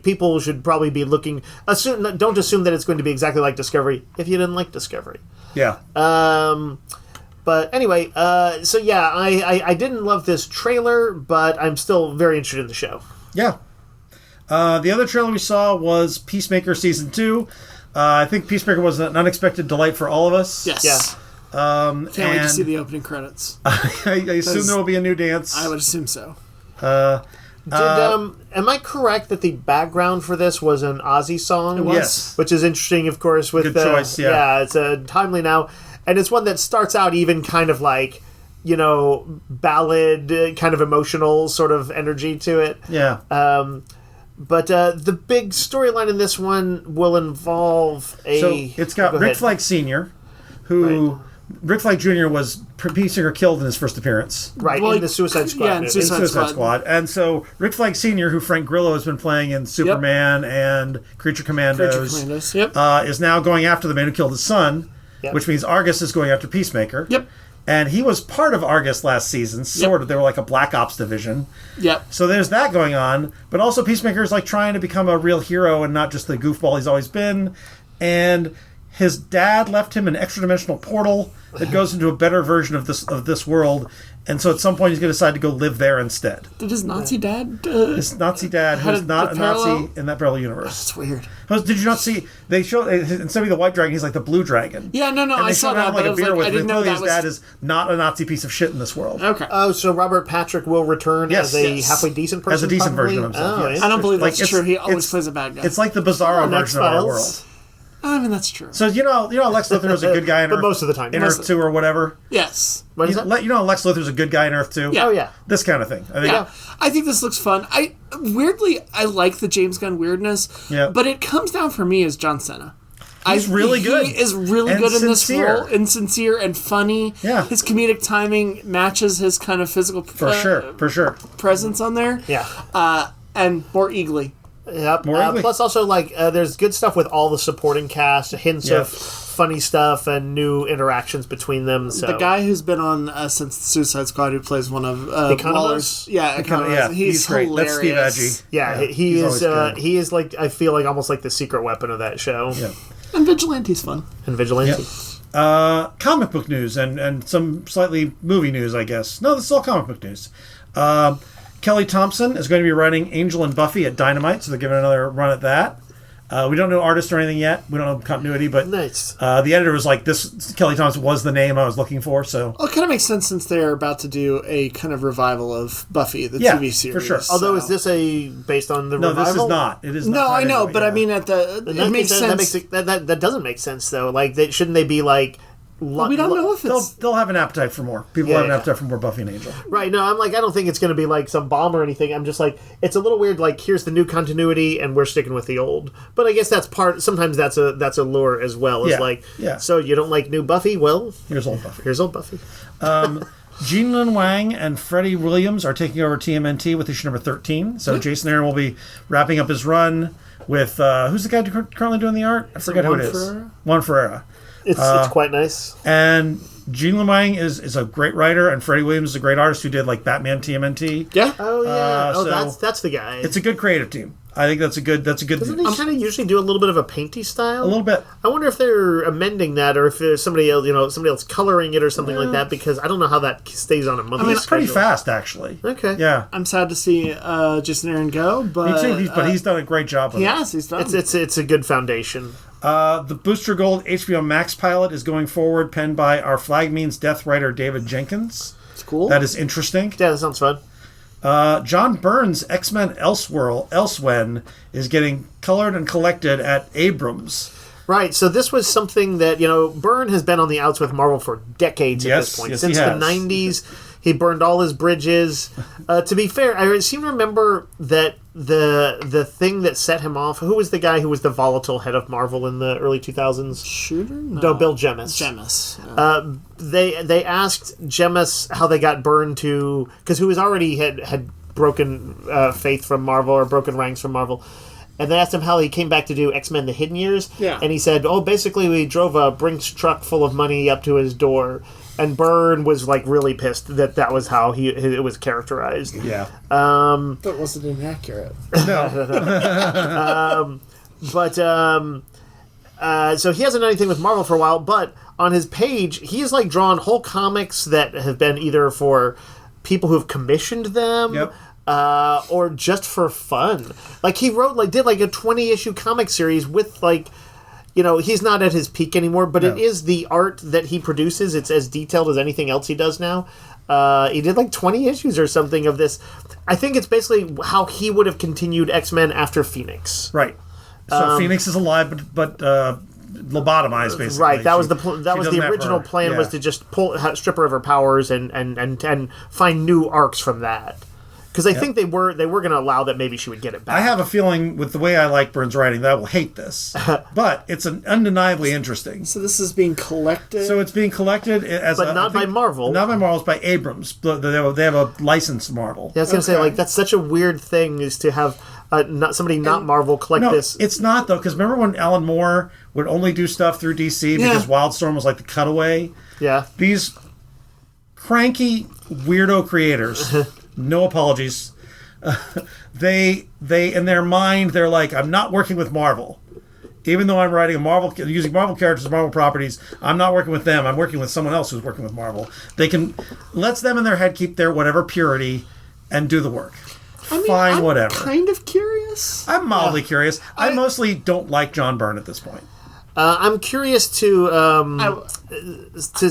people should probably be looking. Don't assume that it's going to be exactly like Discovery if you didn't like Discovery. Yeah. But anyway, I didn't love this trailer, but I'm still very interested in the show. Yeah. The other trailer we saw was Peacemaker Season 2. I think Peacemaker was an unexpected delight for all of us. Yes. Yeah. Can't wait to see the opening credits. I assume there will be a new dance. I would assume so. Am I correct that the background for this was an Ozzy song? It was. Yes. Which is interesting, of course. With good choice, yeah. It's timely now. And it's one that starts out even kind of like, ballad, kind of emotional sort of energy to it. Yeah. But the big storyline in this one will involve So it's got Rick Flag Sr., who... Right. Rick Flag Jr. was Peacemaker killed in his first appearance. Right, in the Suicide Squad. Yeah, in Suicide Squad. And so Rick Flag Sr., who Frank Grillo has been playing in Superman and Creature Commandos, Yep. Is now going after the man who killed his son, Yep. which means Argus is going after Peacemaker. Yep. And he was part of Argus last season, sort of. They were like a Black Ops division. Yep. So there's that going on. But also Peacemaker's like trying to become a real hero and not just the goofball he's always been. And his dad left him an extra-dimensional portal that goes into a better version of this world. And so at some point he's going to decide to go live there instead. Did his Nazi dad... his Nazi dad, who's not a Nazi in that parallel universe. That's weird. Did you not see... They show... Instead of the white dragon, he's like the blue dragon. Yeah, no, I saw that, but I didn't know that his dad is not a Nazi piece of shit in this world. Okay. Oh, so Robert Patrick will return as a halfway decent person? As a decent probably? version of himself, yes. I don't believe that's true. He always plays a bad guy. It's like the Bizarro version of our world. I mean, that's true. So you know Lex Luthor is a good guy in Earth, most of the time, in Earth 2 or whatever. Yes. What is that? Lex Luthor's a good guy in Earth 2. Yeah. Oh yeah. This kind of thing. I think this looks fun. I like the James Gunn weirdness. Yeah. But it comes down for me as John Cena. He's really good. He is really good in this role, and sincere and funny. Yeah. His comedic timing matches his kind of physical for sure presence on there. Yeah. And more eagly. Yep. Plus, also there's good stuff with all the supporting cast, hints of funny stuff and new interactions between them. So. The guy who's been on since Suicide Squad, who plays one of Economos? Economos. He's great. hilarious. That's Steve Agee. Yeah, he is like, I feel like almost like the secret weapon of that show. Yeah. And Vigilante's fun. And Vigilante. Comic book news and some slightly movie news, I guess. No, this is all comic book news. Kelly Thompson is going to be writing Angel and Buffy at Dynamite, so they're giving another run at that. We don't know artist or anything yet. We don't know continuity, but nice. The editor was like, "This Kelly Thompson was the name I was looking for." So, well, it kind of makes sense since they're about to do a kind of revival of Buffy, the TV series. For sure. Although, is this based on the revival? No, this is not. It is not. No, I know, but I mean, it makes sense. That doesn't make sense though. Like, shouldn't they be like? Well, we don't know if it's... They'll have an appetite for more. People have an appetite for more Buffy and Angel. Right, no, I'm like, I don't think it's going to be like some bomb or anything. I'm just like, it's a little weird, like, here's the new continuity and we're sticking with the old. But I guess that's sometimes that's a lure as well. It's so you don't like new Buffy? Well, here's old Buffy. Here's old Buffy. Jean-Lin Wang and Freddie Williams are taking over TMNT with issue number 13. So Jason Aaron will be wrapping up his run with, who's the guy currently doing the art? I forget who it is. Juan Ferreira. It's quite nice. And Jean Wang is a great writer, and Freddie Williams is a great artist who did like Batman TMNT. Yeah. Oh yeah. So that's the guy. It's a good creative team. I think that's a good. Doesn't he kind of usually do a little bit of a painty style? A little bit. I wonder if they're amending that, or if there's somebody else coloring it, or something like that. Because I don't know how that stays on a monthly. I mean, it's pretty fast, actually. Okay. Yeah. I'm sad to see Jason Aaron go, but me too. But he's done a great job. With it. He's done. It's a good foundation. The Booster Gold HBO Max pilot is going forward, penned by our Flag Means Death writer David Jenkins. It's cool. That is interesting. Yeah, that sounds fun. John Byrne's X-Men Elsewhen is getting colored and collected at Abrams. Right, so this was something that, Byrne has been on the outs with Marvel for decades at this point. Since the 90s, he burned all his bridges. To be fair, I seem to remember that the thing that set him off, who was the guy who was the volatile head of Marvel in the early 2000s? Shooter? No, Bill Jemas. Jemas. Yeah. They asked Jemas how they got Byrne to... Because who was already had broken faith from Marvel, or broken ranks from Marvel. And they asked him how he came back to do X-Men The Hidden Years. Yeah. And he said, basically we drove a Brinks truck full of money up to his door. And Byrne was like really pissed that was how it was characterized. Yeah. That wasn't inaccurate. No. So he hasn't done anything with Marvel for a while, but on his page, he has like drawn whole comics that have been either for people who've commissioned them. Yep. Or just for fun. Like he did a 20-issue comic series with he's not at his peak anymore, but it is the art that he produces. It's as detailed as anything else he does now. He did 20 issues or something of this. I think it's basically how he would have continued X-Men after Phoenix. Right. So Phoenix is alive, but lobotomized, basically. Right. That was the original plan, was to just strip her of her powers and find new arcs from that. Because I think they were going to allow that maybe she would get it back. I have a feeling, with the way I like Byrne's writing, that I will hate this. But it's undeniably interesting. So this is being collected? So it's being collected as But not by Marvel. Not by Marvel, it's by Abrams. They have a licensed Marvel. Yeah, I was going to say, that's such a weird thing, is to have somebody not Marvel collect this. It's not, though, because remember when Alan Moore would only do stuff through DC because Wildstorm was like the cutaway? Yeah. cranky weirdo creators. No apologies. They in their mind, they're like, I'm not working with Marvel. Even though I'm writing using Marvel characters, Marvel properties, I'm not working with them. I'm working with someone else who's working with Marvel. They can lets them in their head keep their whatever purity and do the work. Fine, whatever. I'm kind of curious. I'm mildly curious. I mostly don't like John Byrne at this point. I'm curious to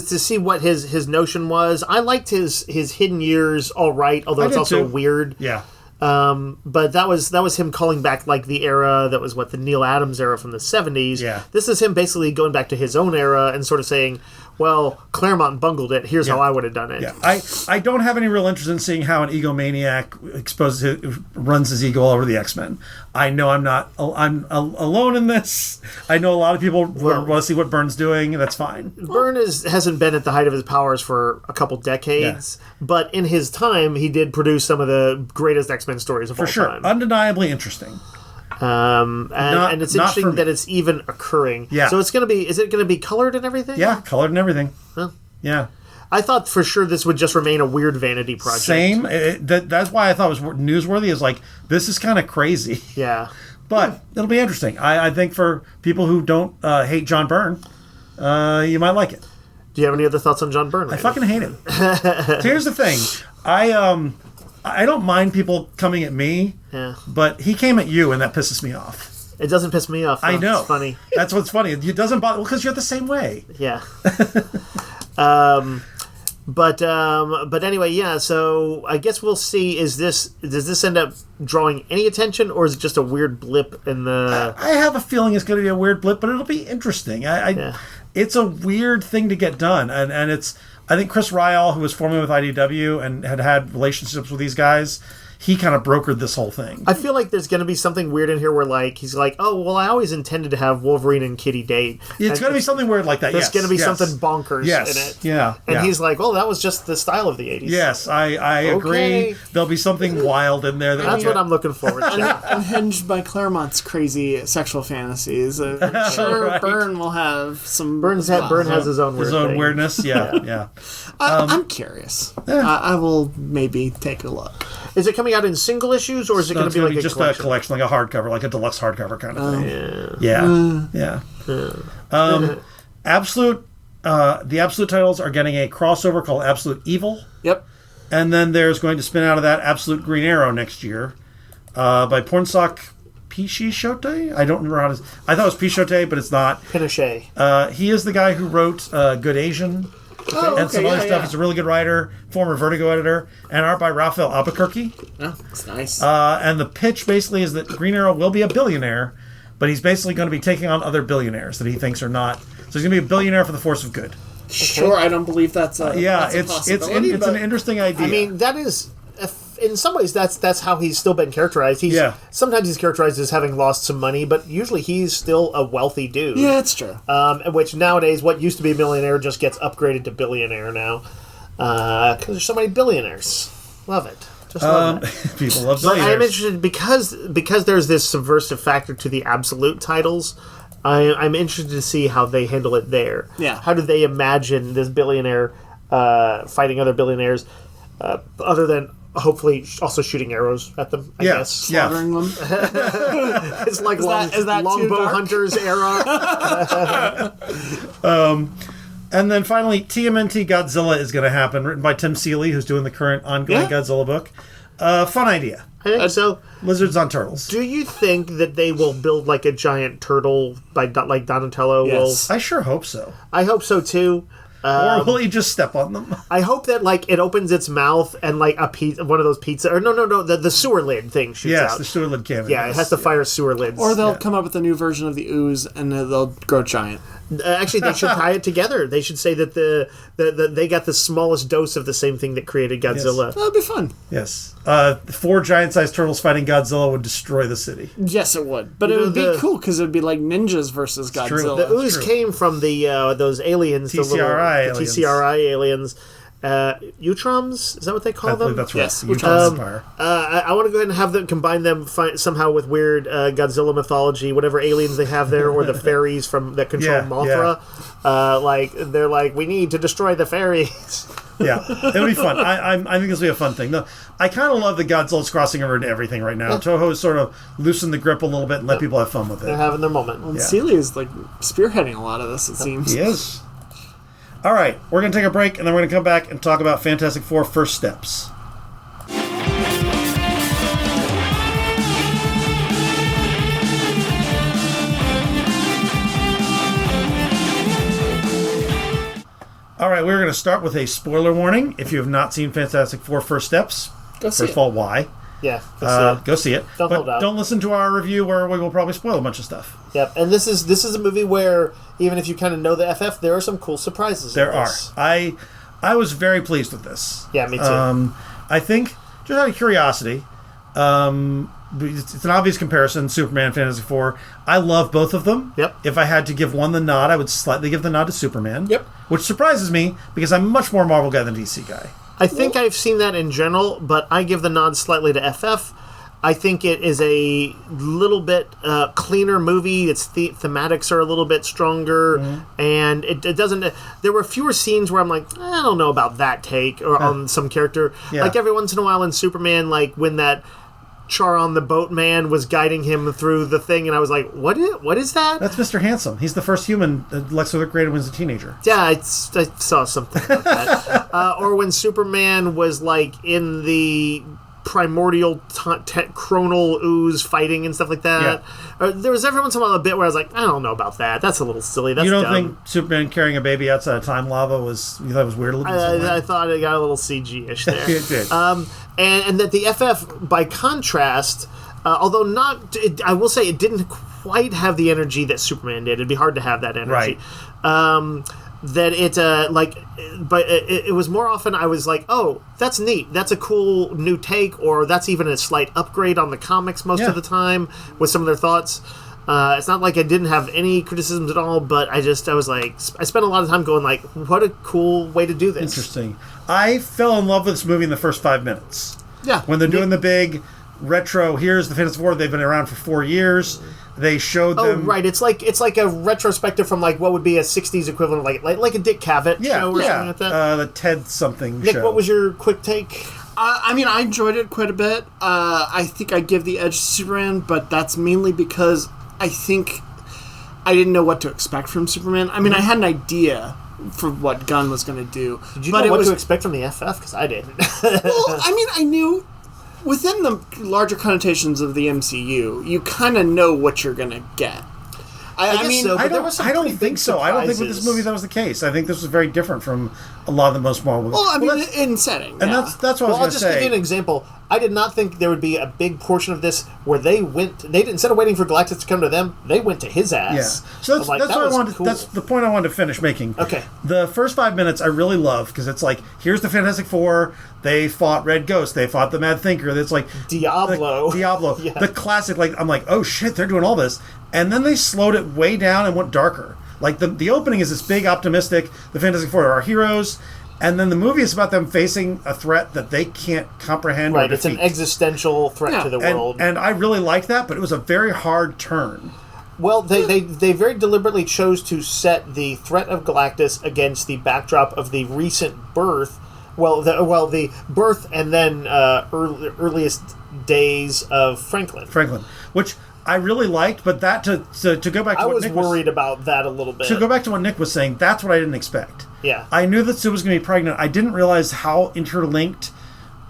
see what his notion was. I liked his Hidden Years all right, although it's also weird. Yeah. But that was him calling back like the era that was the Neil Adams era from the 70s. Yeah. This is him basically going back to his own era and sort of saying, well, Claremont bungled it. Here's how I would have done it. Yeah. I don't have any real interest in seeing how an egomaniac runs his ego all over the X-Men. I know I'm alone in this. I know a lot of people want to see what Byrne's doing. That's fine. Byrne hasn't been at the height of his powers for a couple decades, but in his time, he did produce some of the greatest X-Men stories of all time. For sure. Undeniably interesting. And it's interesting that it's even occurring. Yeah. So is it going to be colored and everything? Yeah, colored and everything. Huh. Yeah. I thought for sure this would just remain a weird vanity project. Same. That's why I thought it was newsworthy, is like, this is kind of crazy. Yeah. But it'll be interesting. I think for people who don't hate John Byrne, you might like it. Do you have any other thoughts on John Byrne? I fucking hate him. So here's the thing. I don't mind people coming at me, but he came at you, and that pisses me off. It doesn't piss me off. I know. It's funny. That's what's funny. It doesn't bother because you're the same way. Yeah. But anyway, yeah. So I guess we'll see. Does this end up drawing any attention, or is it just a weird blip in the? I have a feeling it's going to be a weird blip, but it'll be interesting. It's a weird thing to get done, and it's. I think Chris Ryall, who was formerly with IDW and had relationships with these guys, he kind of brokered this whole thing. I feel like there's going to be something weird in here where he's like, oh, well, I always intended to have Wolverine and Kitty date. It's going to be something weird like that, There's going to be something bonkers in it. Yeah. And he's like, well, that was just the style of the 80s. Yes, I agree. There'll be something wild in there. That's what I'm looking forward to. Unhinged by Claremont's crazy sexual fantasies. I'm sure Byrne will have some... Byrne has his own weirdness, yeah. I'm curious. I will maybe take a look. Is it coming out in single issues, or is it going to be like just a collection, like a hardcover, like a deluxe hardcover kind of thing? Yeah. The Absolute titles are getting a crossover called Absolute Evil. Yep. And then there's going to spin out of that Absolute Green Arrow next year by Pornsock Pichot. I don't remember how to... I thought it was Pichot, but it's not. Pinochet. He is the guy who wrote Good Asian. And some other stuff. He's a really good writer, former Vertigo editor, and art by Raphael Albuquerque. Oh, that's nice. And the pitch basically is that Green Arrow will be a billionaire, but he's basically going to be taking on other billionaires that he thinks are not. So he's going to be a billionaire for the force of good. Sure, I don't believe that's a possibility. It's an interesting idea. I mean, that is... In some ways, that's how he's still been characterized. Sometimes he's characterized as having lost some money, but usually he's still a wealthy dude. Yeah, that's true. Which nowadays, what used to be a millionaire just gets upgraded to billionaire now. Because there's so many billionaires. Love it. Just love it. People love billionaires. But I'm interested, because there's this subversive factor to the Absolute titles, I'm interested to see how they handle it there. Yeah. How do they imagine this billionaire fighting other billionaires, other than... hopefully also shooting arrows at them, I guess. Slaughtering them. It's like longbow hunters era. And then finally, TMNT Godzilla is going to happen, written by Tim Seeley, who's doing the current ongoing Godzilla book. Fun idea. I think so. Lizards on turtles. Do you think that they will build like a giant turtle like Donatello will? I sure hope so. I hope so too. Or will he just step on them? I hope that it opens its mouth and one of those pizza or no the sewer lid thing shoots out. Yes, the sewer lid cannon. Yeah, it has to fire sewer lids. Or they'll come up with a new version of the ooze and they'll grow giant. Actually, they should tie it together. They should say that they got the smallest dose of the same thing that created Godzilla. Yes. That'd be fun. Yes. 4 giant-sized turtles fighting Godzilla would destroy the city. Yes, it would. But it would be cool because it would be like ninjas versus Godzilla. The ooze came from those aliens, TCRI the TCRI aliens. Utroms? Is that what they call them? That's right. Yes. I want to go ahead and have them combine them somehow with weird Godzilla mythology, whatever aliens they have there, or the fairies that control Mothra. They're like, we need to destroy the fairies. Yeah, it'll be fun. I think this will be a fun thing. No, I kind of love that Godzilla's crossing over into everything right now. Toho's sort of loosened the grip a little bit and let people have fun with it. They're having their moment. Well, Seeley is like spearheading a lot of this, it seems. He is. All right, we're going to take a break, and then we're going to come back and talk about Fantastic Four First Steps. All right, we're going to start with a spoiler warning. If you have not seen Fantastic Four First Steps, first of all, why? Yeah, go see it. Don't listen to our review where we will probably spoil a bunch of stuff. Yep, and this is a movie where even if you kind of know the FF, there are some cool surprises. There are. I was very pleased with this. Yeah, me too. I think, just out of curiosity, it's an obvious comparison, Superman, Fantastic Four. I love both of them. Yep. If I had to give one the nod, I would slightly give the nod to Superman. Yep. Which surprises me, because I'm much more Marvel guy than DC guy. I think I've seen that in general, but I give the nod slightly to FF. I think it is a little bit cleaner movie. Its thematics are a little bit stronger, and it doesn't... There were fewer scenes where I'm like, I don't know about that take, or on some character. Yeah. Like every once in a while in Superman, like when that Charon the Boatman was guiding him through the thing, and I was like, what is that? That's Mr. Handsome. He's the first human that Lex Luthor created when he was a teenager. Yeah, I saw something about that. Or when Superman was like in the primordial chronal ooze fighting and stuff like that. Yeah. There was every once in a while a bit where I was like, I don't know about that. That's a little silly. That's You don't dumb. think Superman carrying a baby outside of time lava you thought it was weird? I thought it got a little CG-ish there. It did. And that the FF, by contrast, although not, I will say it didn't quite have the energy that Superman did. It'd be hard to have that energy. Right. That but it was more often I was like, oh, that's neat. That's a cool new take, or that's even a slight upgrade on the comics most of the time with some of their thoughts. It's not like I didn't have any criticisms at all, but I was like, I spent a lot of time going like, what a cool way to do this. Interesting. I fell in love with this movie in the first 5 minutes. Yeah. When they're doing the big retro, here's the Fantastic Four, they've been around for 4 years. They showed them... Oh, right. It's like a retrospective from like what would be a 60s equivalent, like a Dick Cavett show or something like that. The Ted something Nick, show. what was your quick take? I mean, I enjoyed it quite a bit. I think I give the edge to Superman, but that's mainly because I think I didn't know what to expect from Superman. I mean, I had an idea for what Gunn was going to do. Did you know what to expect from the FF? Because I didn't. Well, I mean, I knew... Within the larger connotations of the MCU, you kind of know what you're going to get. I don't think so. I don't think with this movie that was the case. I think this was very different from a lot of the most Marvel. Well, I mean, in setting. And that's what I was going to say. I'll just give you an example. I did not think there would be a big portion of this where they instead of waiting for Galactus to come to them, they went to his ass. Yeah. So that's what I wanted. Cool. That's the point I wanted to finish making. Okay. The first 5 minutes I really love because it's like, here's the Fantastic Four. They fought Red Ghost. They fought the Mad Thinker. It's like Diablo. Yeah. The classic. Like I'm like, oh shit, they're doing all this, and then they slowed it way down and went darker. Like the opening is this big optimistic. The Fantastic Four are our heroes. And then the movie is about them facing a threat that they can't comprehend or defeat. It's an existential threat to the world. And I really liked that, but it was a very hard turn. Well, they very deliberately chose to set the threat of Galactus against the backdrop of the recent birth. The birth and then earliest days of Franklin. Which I really liked, but that to go back to what Nick was... I was worried about that a little bit. To go back to what Nick was saying, that's what I didn't expect. Yeah. I knew that Sue was going to be pregnant. I didn't realize how interlinked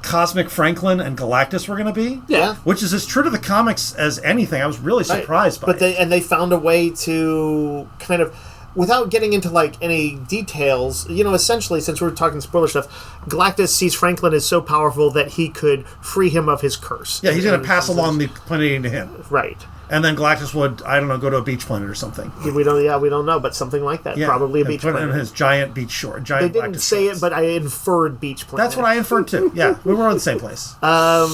Cosmic Franklin and Galactus were going to be. Yeah. Which is as true to the comics as anything. I was really surprised by it. They found a way to kind of, without getting into like any details, essentially, since we're talking spoiler stuff, Galactus sees Franklin as so powerful that he could free him of his curse. Yeah, he's going to pass along the planet to him. Right. And then Galactus would, I don't know, go to a beach planet or something. We don't know, but something like that. Yeah, probably a beach planet. In his giant beach shore. They didn't say it, but I inferred beach planet. That's what I inferred too. Yeah, we were in the same place. But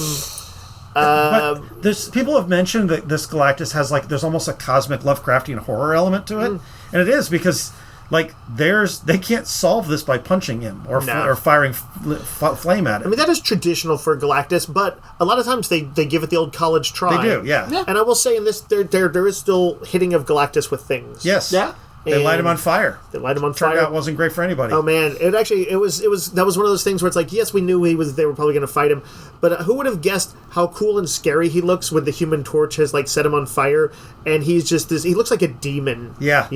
people have mentioned that this Galactus has there's almost a cosmic Lovecraftian horror element to it, and it is because they can't solve this by punching him or firing flame at it. I mean, that is traditional for Galactus, but a lot of times they give it the old college try. They do, yeah. And I will say in this, there is still hitting of Galactus with things. Yes. Yeah. They light him on fire. Turned out it wasn't great for anybody. Oh man, it was that was one of those things where it's like, yes, we knew they were probably going to fight him, but who would have guessed how cool and scary he looks when the Human Torch has like set him on fire, and he's just he looks like a demon. Yeah,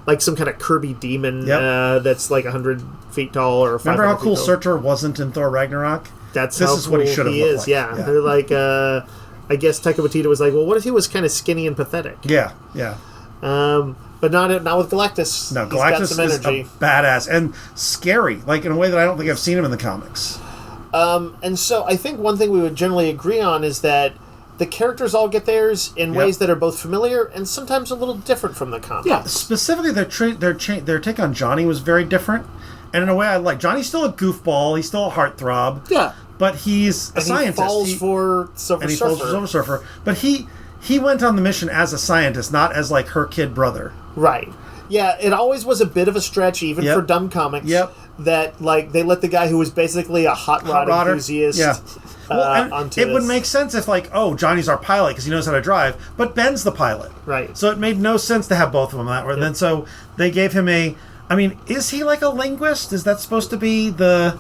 like some kind of Kirby demon that's like 100 feet tall or 500 Remember how cool feet tall. Surtur wasn't in Thor Ragnarok? This is cool what he should have looked like. Yeah. They're like, I guess Taika Waititi was like, well, what if he was kind of skinny and pathetic? Yeah. But not with Galactus. No, Galactus is a badass and scary, like in a way that I don't think I've seen him in the comics. And so I think one thing we would generally agree on is that the characters all get theirs in ways that are both familiar and sometimes a little different from the comics. Yeah, specifically their take on Johnny was very different. And in a way I like. Johnny's still a goofball. He's still a heartthrob. Yeah. But he's a scientist. He falls for Silver Surfer. But he went on the mission as a scientist, not as like her kid brother. Right. Yeah, it always was a bit of a stretch, even for dumb comics. Yep. That like they let the guy who was basically a hot rod enthusiast. Yeah. Well, it would make sense if like, oh, Johnny's our pilot because he knows how to drive, but Ben's the pilot. Right. So it made no sense to have both of them that way. And then so they gave him is he like a linguist? Is that supposed to be the?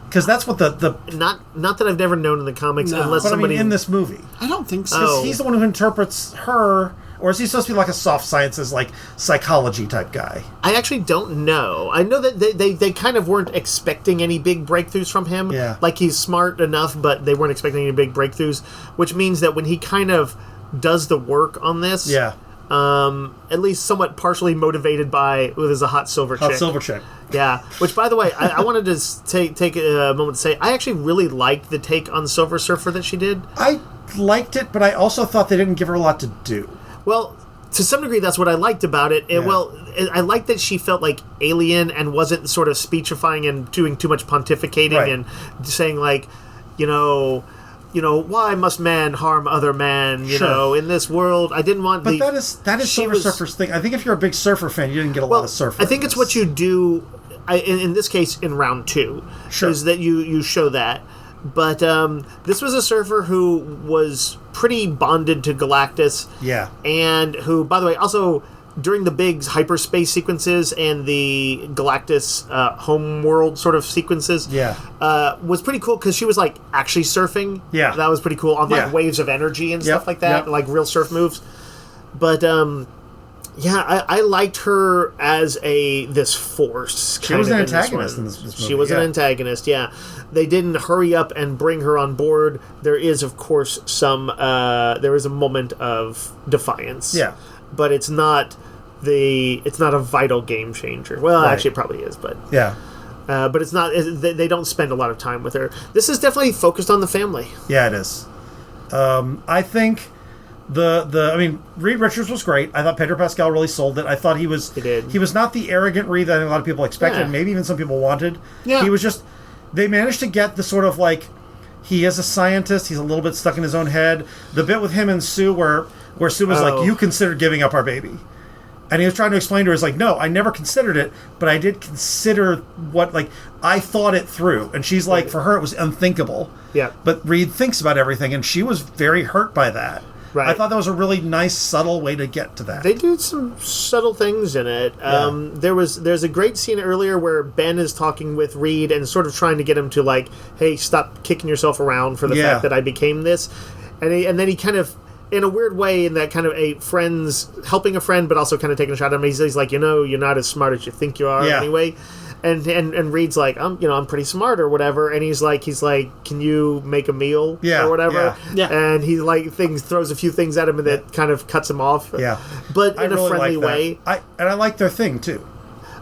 Because that's what the not that I've never known in the comics, unless somebody in this movie. I don't think so. Because he's the one who interprets her, or is he supposed to be like a soft sciences, like psychology type guy? I actually don't know. I know that they kind of weren't expecting any big breakthroughs from him. Yeah. Like he's smart enough, but they weren't expecting any big breakthroughs, which means that when he kind of does the work on this, at least somewhat partially motivated by there's a hot silver chick. Yeah, which, by the way, I wanted to take a moment to say, I actually really liked the take on Silver Surfer that she did. I liked it, but I also thought they didn't give her a lot to do. Well, to some degree, that's what I liked about it. Well, I liked that she felt like alien and wasn't sort of speechifying and doing too much pontificating and saying, like, why must man harm other man? You know, in this world, I didn't want. But that is Silver Surfer's thing. I think if you're a big Surfer fan, you didn't get a lot of Surfer. I think it's what you do. In this case, in round 2, is that you show that. But this was a Surfer who was pretty bonded to Galactus. Yeah. And who, by the way, also during the big hyperspace sequences and the Galactus homeworld sort of sequences, was pretty cool because she was like actually surfing. Yeah. That was pretty cool on like waves of energy and stuff like that, like real surf moves. But I liked her as this force. She was an antagonist in this movie. She was an antagonist, They didn't hurry up and bring her on board. There is, of course, there is a moment of defiance. Yeah. But it's not a vital game changer. Well, actually it probably is, but... Yeah. But it's not... They don't spend a lot of time with her. This is definitely focused on the family. Yeah, it is. I think... Reed Richards was great. I thought Pedro Pascal really sold it. I thought he was not the arrogant Reed that I think a lot of people expected, maybe even some people wanted. Yeah. He was just, they managed to get the sort of like, he is a scientist, he's a little bit stuck in his own head. The bit with him and Sue where Sue was like, you considered giving up our baby. And he was trying to explain to her, he's like, no, I never considered it, but I did consider I thought it through. And she's like, for her, it was unthinkable. Yeah. But Reed thinks about everything, and she was very hurt by that. Right. I thought that was a really nice, subtle way to get to that. They do some subtle things in it. There's a great scene earlier where Ben is talking with Reed and sort of trying to get him to like, hey, stop kicking yourself around for the fact that I became this. And then he kind of, in a weird way, in that kind of helping a friend, but also kind of taking a shot at him. He's like, you're not as smart as you think you are anyway. And Reed's like, I'm pretty smart or whatever, and he's like, can you make a meal or whatever? Yeah. And he throws a few things at him, and that kind of cuts him off. Yeah. But in a friendly way. I like their thing too.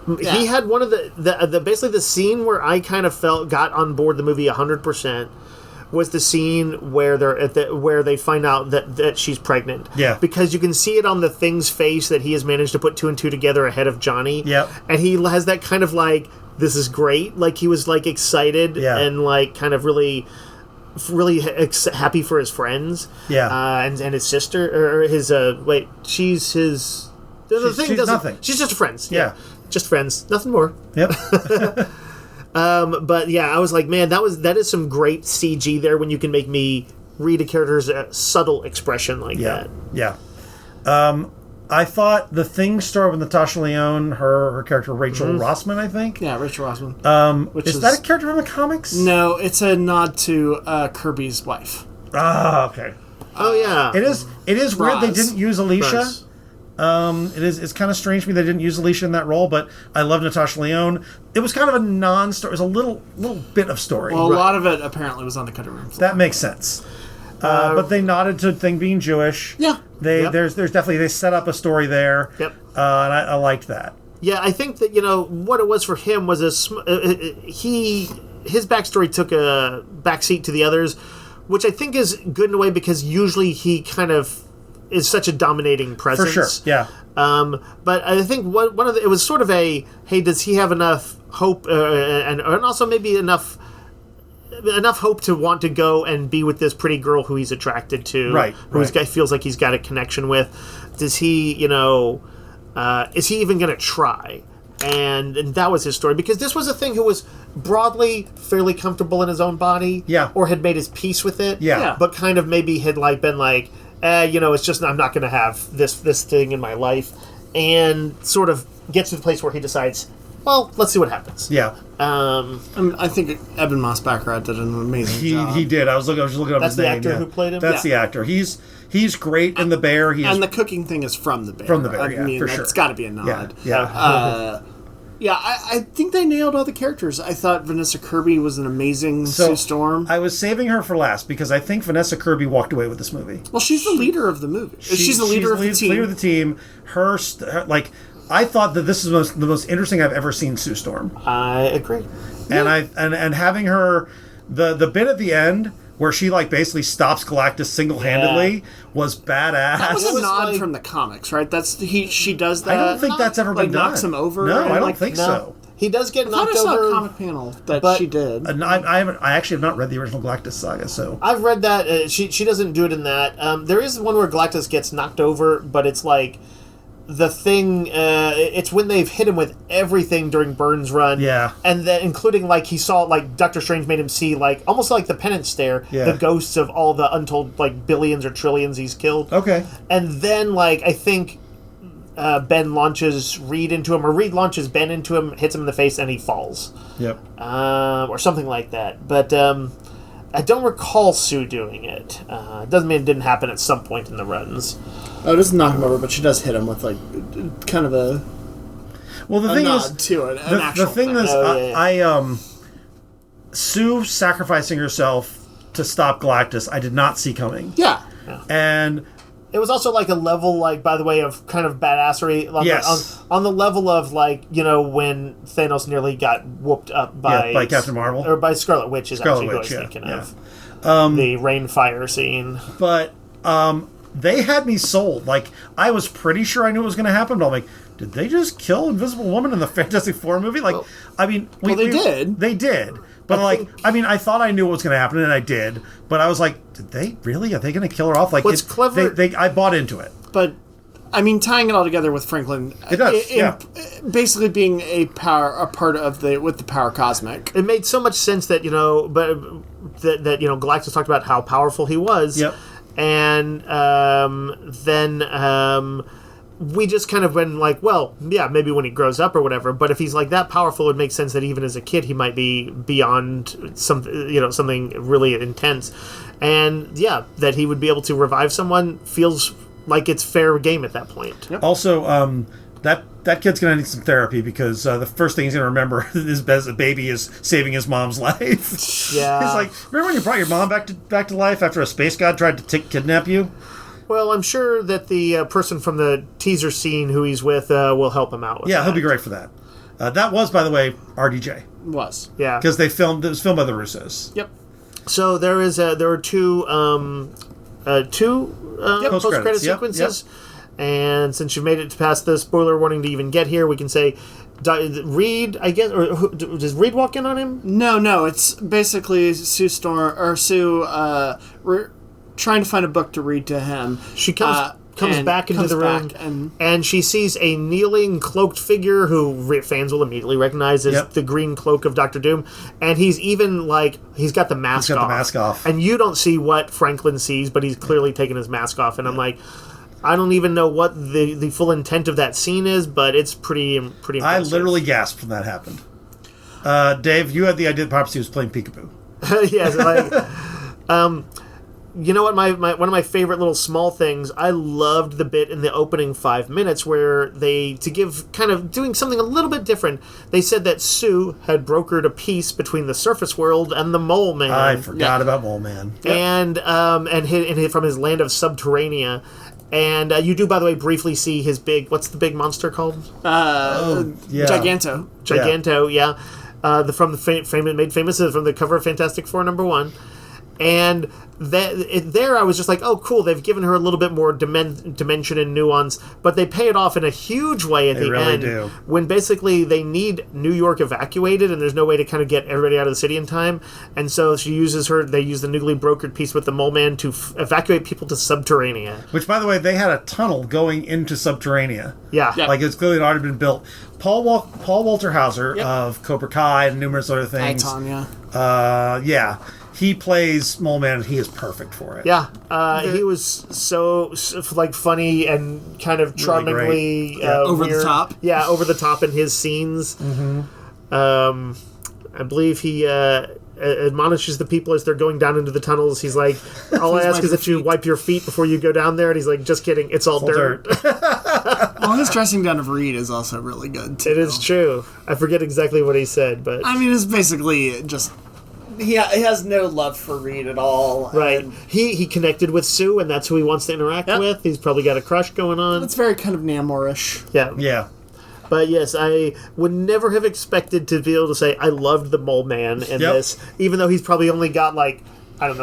Yeah. He had one of the basically the scene where I kind of got on board the movie 100%. Was the scene where where they find out that she's pregnant. Yeah. Because you can see it on the Thing's face that he has managed to put 2 and 2 together ahead of Johnny. Yep. And he has that kind of like, this is great. Like he was like excited and like kind of really happy for his friends. Yeah. And his sister or his she's his. She's nothing. She's just friends. Yeah. Just friends. Nothing more. Yep. But yeah, I was like, man, that is some great CG there when you can make me read a character's subtle expression like that. Yeah. I thought the Thing story with Natasha Lyonne, her character Rachel Rossman, I think. Yeah, Rachel Rossman. Is that a character from the comics? No, it's a nod to Kirby's wife. Ah, okay. Oh yeah. It is weird they didn't use Alicia. It's kind of strange to me they didn't use Alicia in that role, but I love Natasha Lyonne. It was kind of a non-story. It was a little bit of story. Well, a lot of it apparently was on the cutting room floor. That makes sense. But they nodded to Thing being Jewish. Yeah. There's definitely, they set up a story there. Yep. And I liked that. Yeah, I think that, what it was for him was his backstory took a backseat to the others, which I think is good in a way because usually he kind of is such a dominating presence. For sure, yeah. But I think it was sort of a, hey, does he have enough hope and also maybe enough hope to want to go and be with this pretty girl who he's attracted to, right? Feels like he's got a connection with. Does he, is he even going to try? And that was his story, because this was a thing who was broadly fairly comfortable in his own body, or had made his peace with it, but kind of maybe had been like, it's just, I'm not going to have this thing in my life, and sort of gets to the place where he decides, well, let's see what happens. Yeah. I think Eben Moss-Baccarat did an amazing job. He did. I was just looking up his name. That's the actor who played him? That's the actor. He's great in The Bear. And the cooking thing is from The Bear. From The Bear, for sure. It's got to be a nod. Yeah. I think they nailed all the characters. I thought Vanessa Kirby was an amazing Sue Storm. I was saving her for last because I think Vanessa Kirby walked away with this movie. Well, she's the leader of the movie. She's the leader of the team. Leader of the team. I thought that this is the most interesting I've ever seen Sue Storm. I agree. And having her, the bit at the end where she basically stops Galactus single-handedly was badass. That was a nod from the comics, right? She does that. I don't think that's ever been done. Knocks him over. No, I don't think so. He does get knocked over. I saw a comic panel that she did. I actually have not read the original Galactus saga, so I've read that. She doesn't do it in that. There is one where Galactus gets knocked over, but it's the Thing, it's when they've hit him with everything during Byrne's run. Yeah. And then including, he saw, Doctor Strange made him see, almost like the Penance Stare, the ghosts of all the untold, billions or trillions he's killed. Okay. And then, I think Ben launches Reed into him, or Reed launches Ben into him, hits him in the face, and he falls. Yep. Or something like that. But, I don't recall Sue doing it. Doesn't mean it didn't happen at some point in the runs. Oh, it doesn't knock him over, but she does hit him with kind of a. Well, the thing nod is, to it, the thing is, Sue sacrificing herself to stop Galactus, I did not see coming. Yeah. And it was also a level, by the way, of kind of badassery. On the level of, when Thanos nearly got whooped up by Captain Marvel. Or by Scarlet Witch, is actually who I was thinking of. The rain fire scene. But they had me sold. I was pretty sure I knew it was going to happen, but I'm like, did they just kill Invisible Woman in the Fantastic Four movie? they did. They did. But I thought I knew what was going to happen, and I did. But I was like, did they really? Are they going to kill her off? What's clever? I bought into it. But tying it all together with Franklin, it does. Basically being a part of with the power cosmic. It made so much sense that that Galactus talked about how powerful he was. Yep. And then we just kind of went well, yeah, maybe when he grows up or whatever. But if he's that powerful, it would make sense that even as a kid, he might be beyond something really intense. And yeah, that he would be able to revive someone feels like it's fair game at that point. Yep. Also, that kid's going to need some therapy because the first thing he's going to remember as a baby is saving his mom's life. Yeah. He's remember when you brought your mom back to life after a space god tried to kidnap you? Well, I'm sure that the person from the teaser scene who he's with will help him out with that. He'll be great for that. That was, by the way, RDJ. Was. Yeah. Because it was filmed by the Russos. Yep. So there were two post-credit sequences. Yep. And since you've made it past the spoiler warning to even get here, we can say Reed, I guess, or does Reed walk in on him? No. It's basically Sue trying to find a book to read to him. She comes back into the room, and she sees a kneeling, cloaked figure who fans will immediately recognize as the green cloak of Doctor Doom. And he's even he's got the mask off. The mask off. And you don't see what Franklin sees, but he's clearly taken his mask off. And I'm like, I don't even know what the full intent of that scene is, but it's pretty impressive. I literally gasped when that happened. Dave, you had the idea that Popsy was playing peekaboo. Yes, you know what? My one of my favorite little small things. I loved the bit in the opening 5 minutes where to give kind of doing something a little bit different. They said that Sue had brokered a peace between the surface world and the Mole Man. I forgot about Mole Man. Yep. And from his land of Subterranea. And you do, by the way, briefly see his what's the big monster called? Giganto. Giganto, yeah. Made famous from the cover of Fantastic Four #1. And there I was just like, oh, cool, they've given her a little bit more dimension and nuance, but they pay it off in a huge way at the end. Do. When basically they need New York evacuated and there's no way to kind of get everybody out of the city in time. And so they use the newly brokered peace with the Mole Man to evacuate people to Subterranea. Which, by the way, they had a tunnel going into Subterranea. Yeah. Yep. Like it's clearly already been built. Paul Walter Hauser of Cobra Kai and numerous other things. Tanya. He plays Mole Man, and he is perfect for it. Yeah, he was so like funny and kind of charmingly really over weird. the top. Yeah, over the top in his scenes. Mm-hmm. I believe he admonishes the people as they're going down into the tunnels. He's like, "All I ask is that you wipe your feet before you go down there." And he's like, "Just kidding, it's all dirt." Well, his dressing down of Reed is also really good too. It is true. I forget exactly what he said, but I mean, it's basically just. He has no love for Reed at all. Right. He connected with Sue, and that's who he wants to interact with. He's probably got a crush going on. It's very kind of Namor-ish. Yeah. Yeah. But yes, I would never have expected to be able to say I loved the Mole Man in this, even though he's probably only got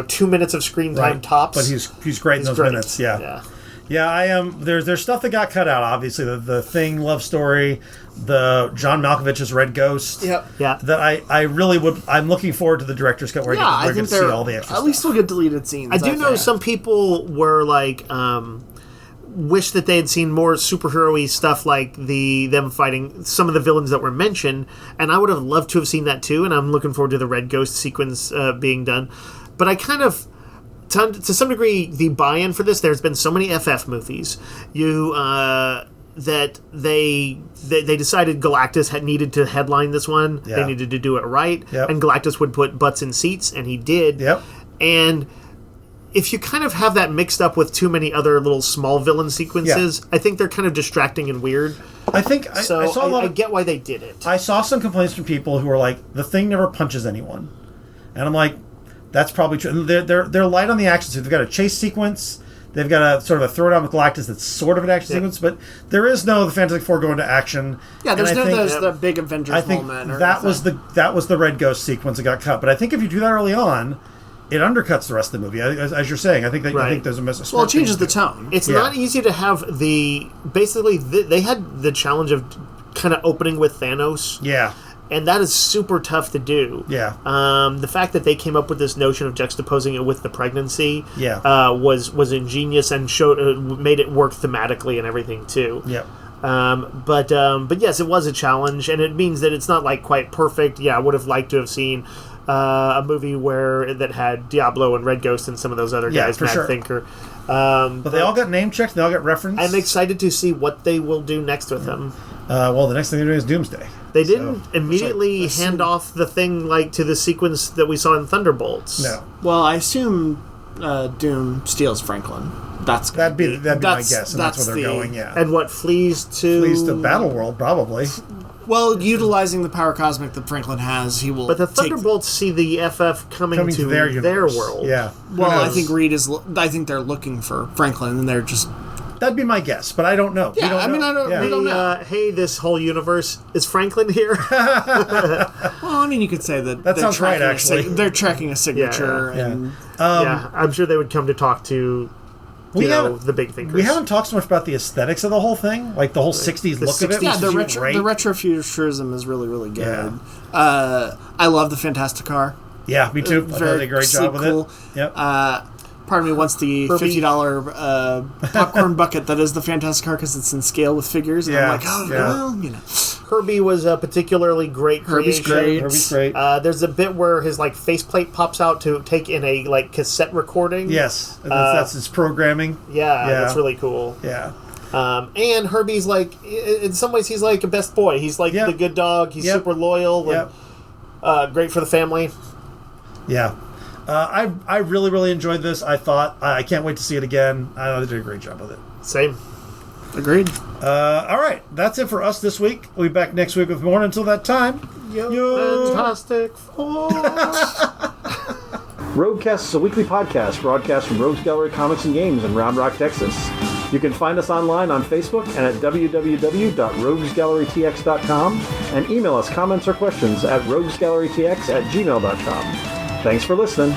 2 minutes of screen time tops. But he's great in those minutes. Yeah. Yeah, I am. There's stuff that got cut out. Obviously, the Thing love story, the John Malkovich's Red Ghost. Yep. Yeah. That I really would. I'm looking forward to the director's cut where I get to see all the extra at stuff. least we'll get deleted scenes. I do know some people were wish that they had seen more superhero-y stuff like them fighting some of the villains that were mentioned, and I would have loved to have seen that too. And I'm looking forward to the Red Ghost sequence being done. But I kind of. To some degree, the buy-in for this, there's been so many FF movies, that they decided Galactus needed to headline this one. Yeah. They needed to do it right, and Galactus would put butts in seats, and he did. Yep. And if you kind of have that mixed up with too many other little small villain sequences, I think they're kind of distracting and weird. I think I saw a lot I get why they did it. I saw some complaints from people who were like, the Thing never punches anyone, and I'm like, that's probably true. And they're light on the action. So they've got a chase sequence. They've got a sort of a throwdown with Galactus that's sort of an action sequence, but there is no the Fantastic Four going to action. Yeah, there's the big Avengers moment. That was the Red Ghost sequence that got cut. But I think if you do that early on, it undercuts the rest of the movie. As you're saying, I think there's a message. Well, it changes the tone. It's not easy to have they had the challenge of kind of opening with Thanos. Yeah. And that is super tough to do. Yeah. The fact that they came up with this notion of juxtaposing it with the pregnancy was ingenious and made it work thematically and everything too. Yeah. But yes, it was a challenge, and it means that it's not quite perfect. Yeah, I would have liked to have seen a movie that had Diablo and Red Ghost and some of those other guys, Matt Thinker. But they all got name checked. They all got referenced. I'm excited to see what they will do next with him. Well, the next thing they're doing is Doomsday. They didn't immediately hand off the thing to the sequence that we saw in Thunderbolts. No. Well, I assume Doom steals Franklin. That'd be my guess, and that's where they're going. Yeah. And what flees to Battleworld, probably. Well, utilizing the power cosmic that Franklin has, he will. But the Thunderbolts see the FF coming to their world. Yeah. Well, I think Reed is. I think they're looking for Franklin, and they're just. That'd be my guess, but I don't know. Yeah, we don't know. Hey, this whole universe, is Franklin here? Well, you could say that sounds right, actually. They're tracking a signature. And I'm sure they would come to talk to the big thinkers. We haven't talked so much about the aesthetics of the whole thing, like the whole 60s look of it. Yeah, the retro-futurism is really, really good. Yeah. I love the Fantastic Car. Yeah, me too. I thought they did a great job with cool. it. Yep. Part of me wants the $50 popcorn bucket that is the Fantastic Car because it's in scale with figures. And I'm like, well, you know. Herbie was a particularly great Herbie's creation. Herbie's great. There's a bit where his like faceplate pops out to take in a like cassette recording. Yes, and that's his programming. Yeah, that's really cool. Yeah. And Herbie's like, in some ways, he's like a best boy. He's like the good dog. He's super loyal and great for the family. Yeah. I really, really enjoyed this. I can't wait to see it again. I know they did a great job with it. Same. Agreed. All right. That's it for us this week. We'll be back next week with more. Until that time, Fantastic Four. Roguecast is a weekly podcast broadcast from Rogues Gallery Comics and Games in Round Rock, Texas. You can find us online on Facebook and at www.roguesgallerytx.com and email us comments or questions at roguesgallerytx@gmail.com. Thanks for listening.